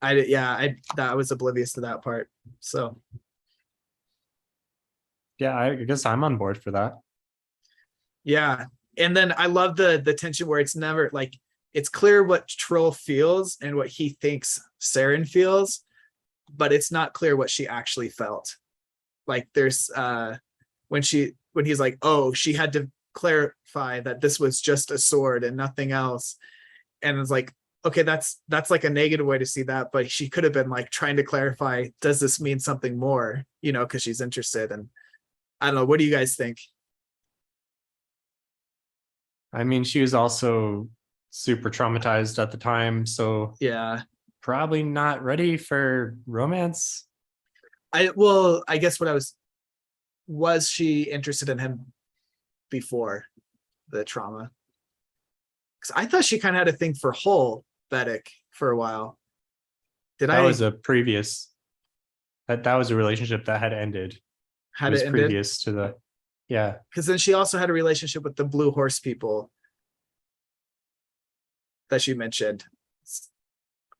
I was oblivious to that part. So
Yeah, I guess I'm on board for that.
yeah. And then I love the tension where it's never like, it's clear what Troll feels and what he thinks Saren feels, but it's not clear what she actually felt. Like there's when he's like, oh, she had to clarify that this was just a sword and nothing else. And it's like, okay, that's like a negative way to see that, but she could have been like trying to clarify, does this mean something more? Because she's interested. And I don't know, what do you guys think?
I mean, she was also super traumatized at the time, so
Yeah.
probably not ready for romance.
I guess was she interested in him before the trauma? Because I thought she kind of had a thing for Hull Vedic for a while.
That was a previous, that was a relationship that had ended.
had
It was
it ended?
previous to the, yeah.
Because then she also had a relationship with the Blue Horse people that she mentioned.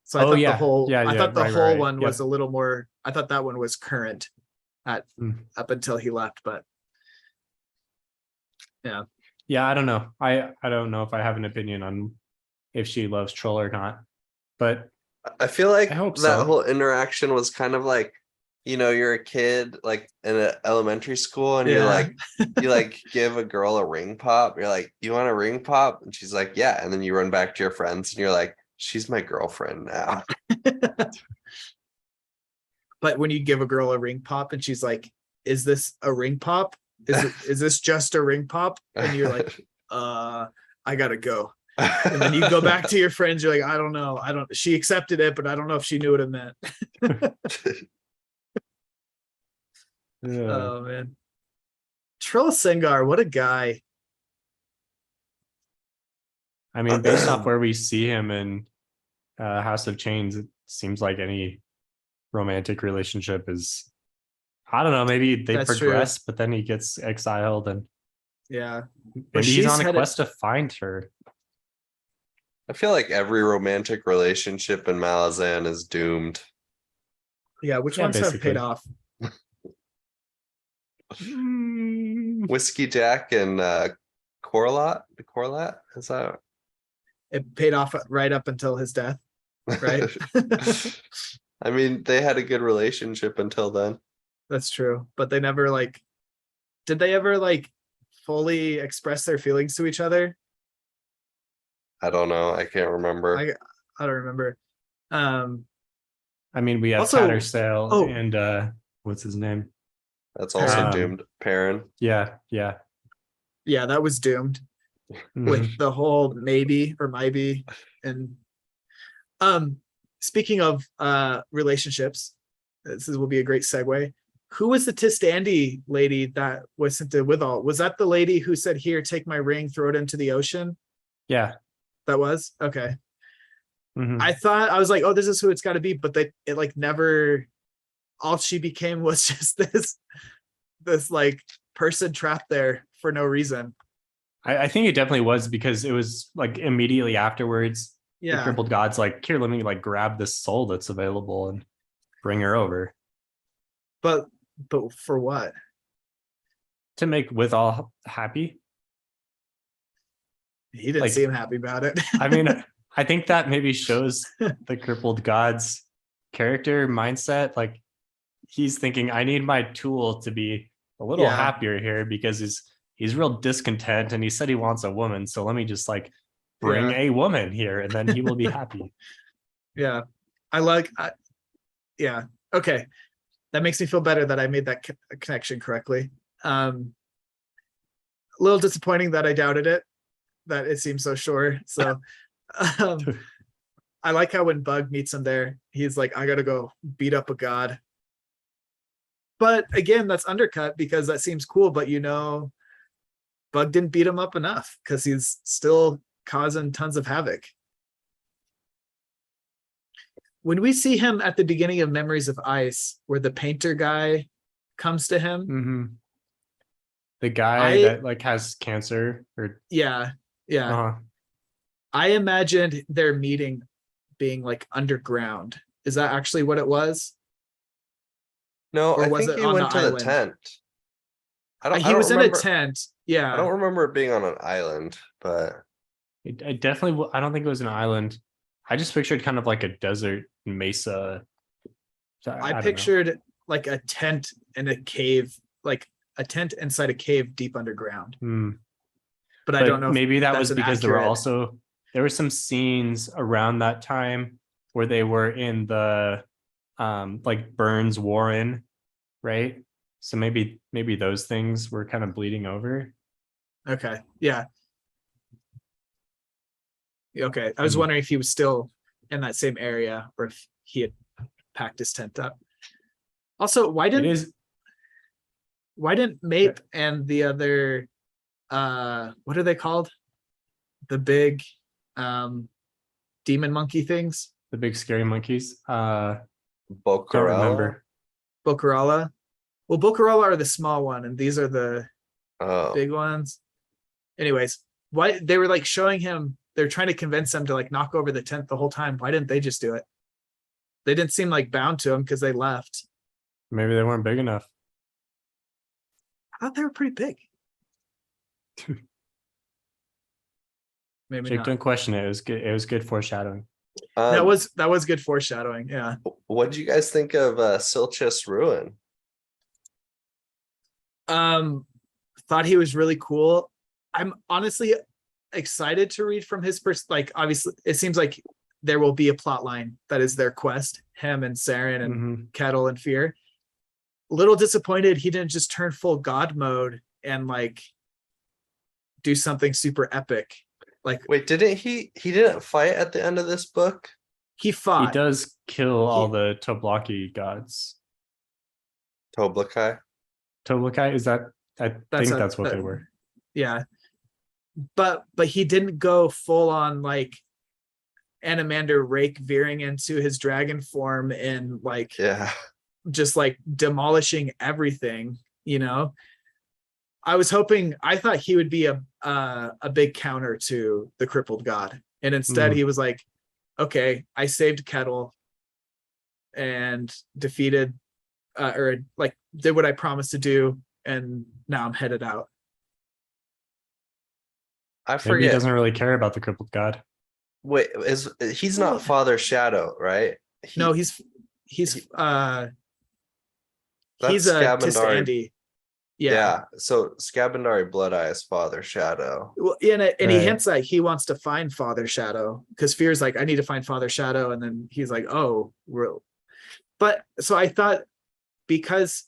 So I
Oh,
thought
yeah.
the whole,
Yeah,
I
yeah,
thought the
right,
whole
right,
one
yeah.
was a little more. I thought that one was current up until he left, but yeah.
Yeah, I don't know. I don't know if I have an opinion on if she loves Troll or not, but
I feel like
I hope
that
so.
whole interaction was kind of like, you're a kid like in an elementary school and you're
Yeah.
like, you like give a girl a ring pop. You're like, you want a ring pop? And she's like, yeah. And then you run back to your friends and you're like, she's my girlfriend now.
But when you give a girl a ring pop and she's like, is this a ring pop? Is this just a ring pop? And you're like, I gotta go. And then you go back to your friends, you're like, I don't know. She accepted it, but I don't know if she knew what it meant. Oh man. Trill Sengar, what a guy.
I mean, based off where we see him in House of Chains, it seems like any romantic relationship is, I don't know, maybe they
That's
progress, but then he gets exiled and
Yeah.
maybe he's
she's
on a
had
quest to find her.
I feel like every romantic relationship in Malazan is doomed.
Yeah, which
Yeah,
ones have
basically.
paid off?
Whiskey Jack and Corlat, is that
It paid off right up until his death, right?
I mean, they had a good relationship until then.
That's true. But they never like, did they ever like fully express their feelings to each other?
I don't know. I can't remember.
I don't remember. Um,
I mean, we have
Also-
Tattersail
oh.
and what's his name?
That's also
Um,
doomed. Perrin.
Yeah.
yeah, that was doomed
Mhm.
with the whole maybe or maybe. And speaking of relationships, will be a great segue. Who was the Tistandi lady that was sent to Withal? Was that the lady who said, "Here, take my ring, throw it into the ocean"?
Yeah.
That was okay.
Mhm.
I was like, oh, this is who it's got to be, but it like never. All she became was just this like person trapped there for no reason.
I think it definitely was because it was like immediately afterwards, the
Yeah,
crippled god's like, here, let me like grab this soul that's available and bring her over
but for what?
to make Withal happy.
He didn't
Like-
seem happy about it.
I mean, I think that maybe shows the crippled god's character mindset. Like he's thinking, I need my tool to be a little
Yeah.
happier here because he's real discontent and he said he wants a woman. So let me just like bring
Yeah.
a woman here and then he will be happy.
Yeah, yeah, okay, that makes me feel better that I made that connection correctly. A little disappointing that I doubted it, that it seems so sure. So I like how when Bug meets him there, he's like, I gotta go beat up a god. But again, that's undercut because that seems cool, but Bug didn't beat him up enough because he's still causing tons of havoc. When we see him at the beginning of Memories of Ice, where the painter guy comes to him,
Mm-hmm. The guy
I-
that like has cancer or
yeah,
uh-huh.
I imagined their meeting being like underground. Is that actually what it was?
No,
Or
I
was
think
it
he
on
went
the
to the
island?
tent.
He was in a tent.
I
Yeah,
don't remember it being on an island, but
It definitely, I don't think it was an island. I just pictured kind of like a desert mesa. So
I
don't know.
pictured like a tent in a cave, like a tent inside a cave deep underground.
Hmm.
But I
But
don't know.
maybe that
that's
was
an
because
accurate-
there were some scenes around that time where they were in the like Burns Warren, right? So maybe those things were kind of bleeding over.
Okay. Yeah. Okay. I was
Hmm.
wondering if he was still in that same area or if he had packed his tent up. Also, why
It
didn't
is
Mape and the other what are they called? The big demon monkey things?
the big scary monkeys. Don't
Bocarella.
remember.
Bocarella. Well, Bocarella are the small one, and these are the
Oh,
big ones. Anyways, why they were like showing him, they're trying to convince him to like knock over the tent the whole time. Why didn't they just do it? They didn't seem like bound to him because they left.
Maybe they weren't big enough.
I thought they were pretty big. Maybe
Jake,
not.
don't question it. It was good. It was good foreshadowing.
That was good foreshadowing. Yeah.
What did you guys think of Silchus Ruin?
Thought he was really cool. I'm honestly excited to read from his like obviously it seems like there will be a plot line that is their quest, him and Saren and
Mhm.
Kettle and Fear. Little disappointed he didn't just turn full god mode and like do something super epic. Like
Wait, didn't he didn't fight at the end of this book?
he
He
fought.
does kill all the Toblaki gods.
Toblakai?
Toblakai, is that? I think that's what they were.
Yeah. But he didn't go full on like Animander Rake veering into his dragon form and like
Yeah.
just like demolishing everything, I thought he would be a big counter to the crippled god. And instead he was like, okay, I saved Kettle and defeated or like did what I promised to do, and now I'm headed out.
I
Maybe he
forget.
doesn't really care about the crippled god.
Wait, he's not Father Shadow, right?
No, he's
that's
he's a
Scabandari.
Tistandi.
Yeah. So Scabandari Blood Eye is Father Shadow.
Well, and he
Right.
hints like he wants to find Father Shadow because Fear's like, I need to find Father Shadow, and then he's like, oh, real. But so I thought because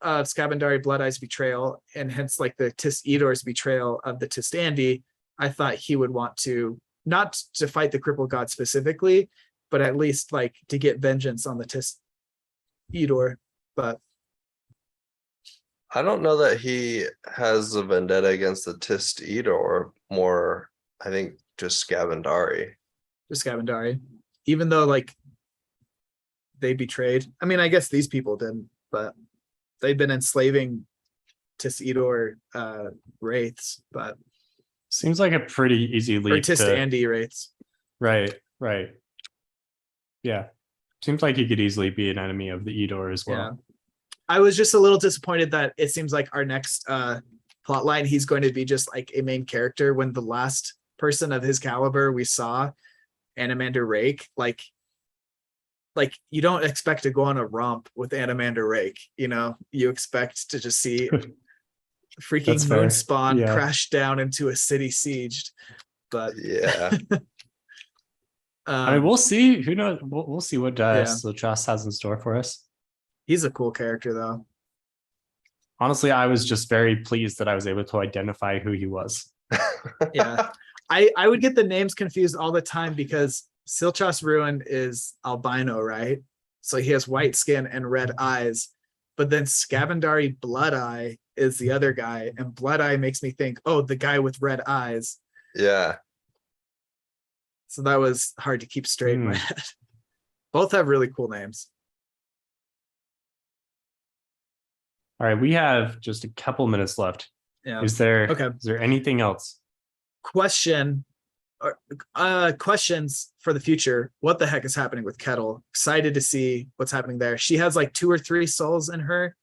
of Scabandari Blood Eye's betrayal, and hence like the Tis Edor's betrayal of the Tistandi, I thought he would want to not to fight the crippled god specifically, but at least like to get vengeance on the Tis Edor. But
I don't know that he has a vendetta against the Tist Eater, or more, I think just Scavendari.
just Scavendari, even though like they betrayed. I mean, I guess these people didn't, but they've been enslaving Tis Edor wraiths, but
Seems like a pretty easy
or
leap
Tis
to,
Andy wraiths.
right. Yeah. Seems like he could easily be an enemy of the Edor as well.
Yeah. I was just a little disappointed that it seems like our next plot line, he's going to be just like a main character when the last person of his caliber we saw, Animander Rake, like you don't expect to go on a romp with Animander Rake, you know, you expect to just see freaking
That's fair.
Moonspawn
Yeah.
crash down into a city sieged. But
Yeah.
I mean, we'll see. Who knows? We'll see what
Yeah.
Silchas has in store for us.
he's a cool character though.
Honestly, I was just very pleased that I was able to identify who he was.
Yeah. I would get the names confused all the time because Silchas Ruin is albino, right? So he has white skin and red eyes. But then Scavendari Blood Eye is the other guy, and Blood Eye makes me think, oh, the guy with red eyes.
Yeah.
So that was hard to keep straight in my head. Both have really cool names.
All right, we have just a couple minutes left.
Yeah.
Is there
Okay.
Is there anything else?
Questions for the future. What the heck is happening with Kettle? Excited to see what's happening there. She has like 2 or 3 souls in her.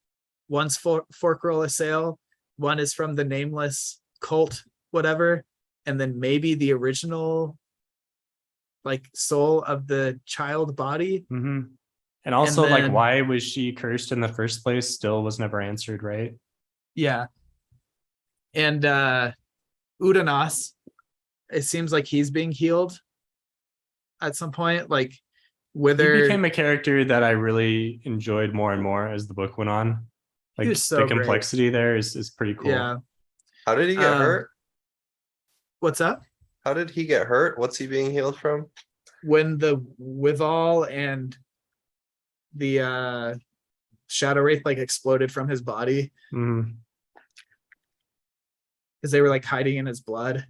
One's Forkroll Assail, one is from the nameless cult, whatever, and then maybe the original like soul of the child body.
Mm-hmm. And also,
And
like,
then-
why was she cursed in the first place? Still was never answered, right?
Yeah. And Udanas, it seems like he's being healed at some point. Like
He
whether
became a character that I really enjoyed more and more as the book went on. Like
was so
the
great.
complexity there is pretty cool.
Yeah.
How did he get hurt?
What's up?
How did he get hurt? What's he being healed from?
When the Withal and the Shadow Wraith like exploded from his body
Mhm.
because they were like hiding in his blood.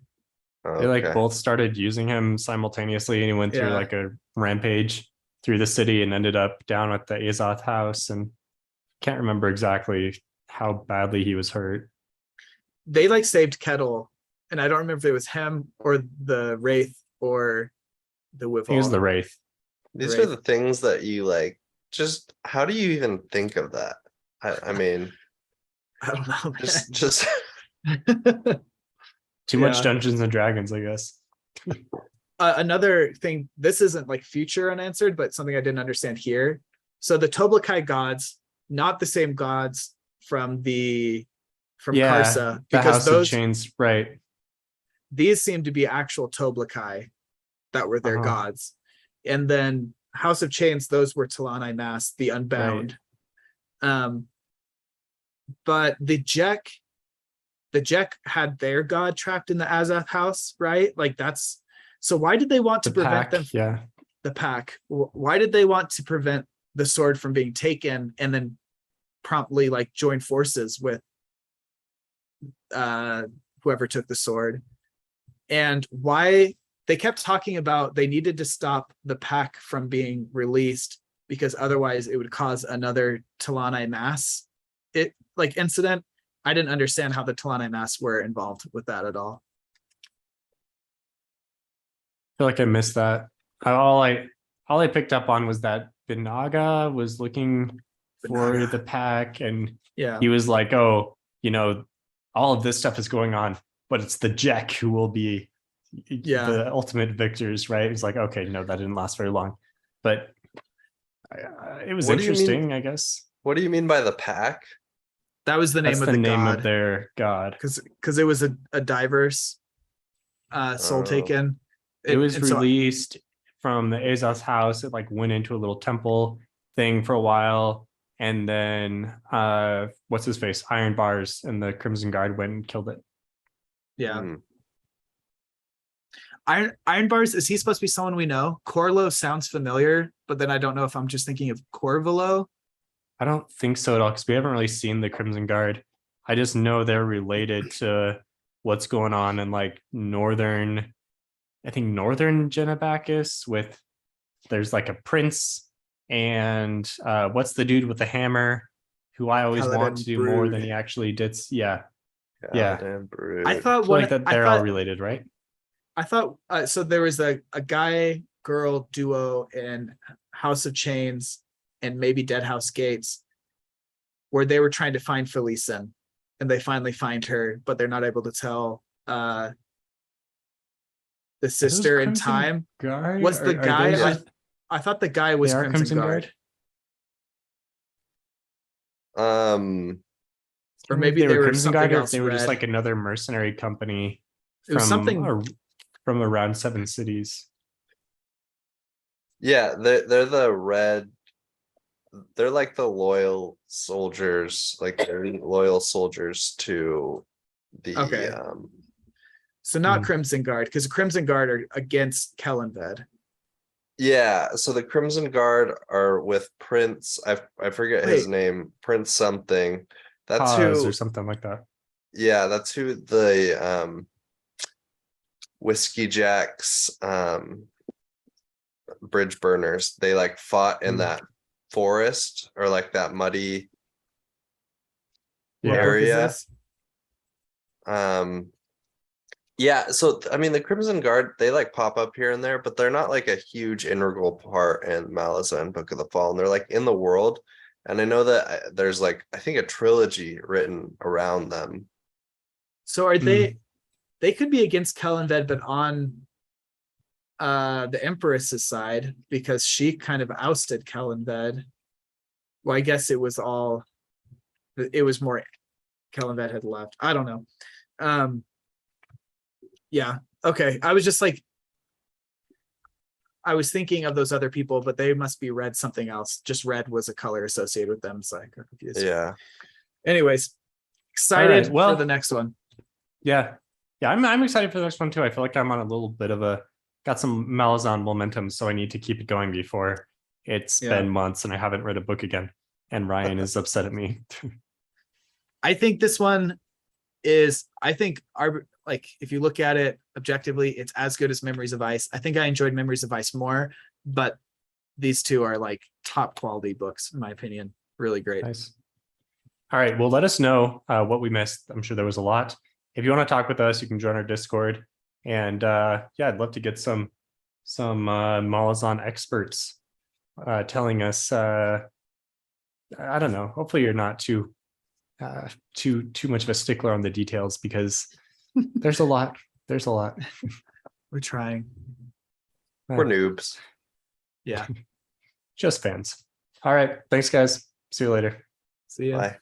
They like
Okay.
both started using him simultaneously, and he went through
Yeah.
like a rampage through the city and ended up down at the Azoth house, and can't remember exactly how badly he was hurt.
They like saved Kettle, and I don't remember if it was him or the Wraith or the
I
Withal.
think it was the Wraith.
These
Right.
are the things that you like. Just how do you even think of that? I mean,
I don't know.
just
Too much
Yeah.
Dungeons and Dragons, I guess.
Another thing, this isn't like future unanswered, but something I didn't understand here. So the Toblakai gods, not the same gods from Karsa,
the
because
House of
those
Chains, right?
these seem to be actual Toblakai that were their
Uh-huh.
gods. And then House of Chains, those were Talani Mass, the Unbound. But the Jek had their god trapped in the Azath house, right? Like that's so why did they want to
The
prevent
pack,
them?
yeah.
The pack. Why did they want to prevent the sword from being taken and then promptly like join forces with whoever took the sword? And why they kept talking about they needed to stop the pack from being released because otherwise it would cause another Talani Mass incident. I didn't understand how the Talani Mass were involved with that at all.
I feel like I missed that. All I picked up on was that Binaga was looking for
Binaga.
the pack, and
Yeah.
he was like, "Oh, all of this stuff is going on. but it's the Jack who will be
Yeah.
the ultimate victors, right? It's like, okay, no, that didn't last very long, but it was
What do you mean?
interesting, I guess.
What do you mean by the pack?
That was the
That's
name of
the
the
name
god.
of their god.
Because it was a diverse soul
Oh.
taken.
It was
and so-
released from the Azaz house. It like went into a little temple thing for a while, and then what's his face? Iron Bars and the Crimson Guard went and killed it.
yeah.
Hmm.
Iron Bars, is he supposed to be someone we know? Corlo sounds familiar, but then I don't know if I'm just thinking of Corvalo.
I don't think so at all, because we haven't really seen the Crimson Guard. I just know they're related to what's going on in like northern, I think northern Genebacus with there's like a prince and what's the dude with the hammer who I always
Paladin
want to do more than
Brood.
he actually did. Yeah. Yeah.
Goddamn brute.
I thought
So like
one.
that they're all related, right?
I thought so. There was a guy girl duo in House of Chains and maybe Dead House Gates, where they were trying to find Felicen, and they finally find her, but they're not able to tell the sister in
Crimson
time.
Guard?
Was the
Are
guy?
those-
I thought the guy was
they are
Crimson Guard. Or maybe they were
Crimson
something
Guard, or if
else
they were just
red.
like another mercenary company
It was
from
something-
from around 7 cities.
Yeah, they're the red. They're like the loyal soldiers, like they're loyal soldiers to the
Okay. So not
Hmm.
Crimson Guard, because Crimson Guard are against Kellenved.
Yeah, so the Crimson Guard are with Prince. I forget his
Wait.
name, Prince something. That's
Pause
who.
or something like that.
Yeah, that's who the Whiskey Jacks bridge burners. They like fought in
Hmm.
that forest or like that muddy
What
Yeah.
book is
area.
this?
Yeah, so I mean the Crimson Guard, they like pop up here and there, but they're not like a huge integral part in Malazan Book of the Fall, and they're like in the world. And I know that there's like I think a trilogy written around them.
So are they could be against Kellenved, but on the Empress's side, because she kind of ousted Kellenved. Well, I guess it was more Kellenved had left. I don't know. Yeah. Okay. I was just like, I was thinking of those other people, but they must be red something else. Just red was a color associated with them, so I got confused.
Yeah.
Anyways, excited
right, well-
for the next one.
Yeah. I'm excited for the next one too. I feel like I'm on a little bit of got some Malazan momentum, so I need to keep it going before it's
Yeah.
been months and I haven't read a book again. And Ryan is upset at me.
I think this one is, if you look at it objectively, it's as good as Memories of Ice. I think I enjoyed Memories of Ice more, but these two are like top quality books, in my opinion. Really great.
Nice. All right. Well, let us know what we missed. I'm sure there was a lot. If you want to talk with us, you can join our Discord. And yeah, I'd love to get some Malazan experts telling us. I don't know. Hopefully, you're not too much of a stickler on the details, because there's a lot. There's a lot.
We're trying.
We're noobs.
Yeah.
Just fans. All right. Thanks, guys. See you later.
See ya.
Bye.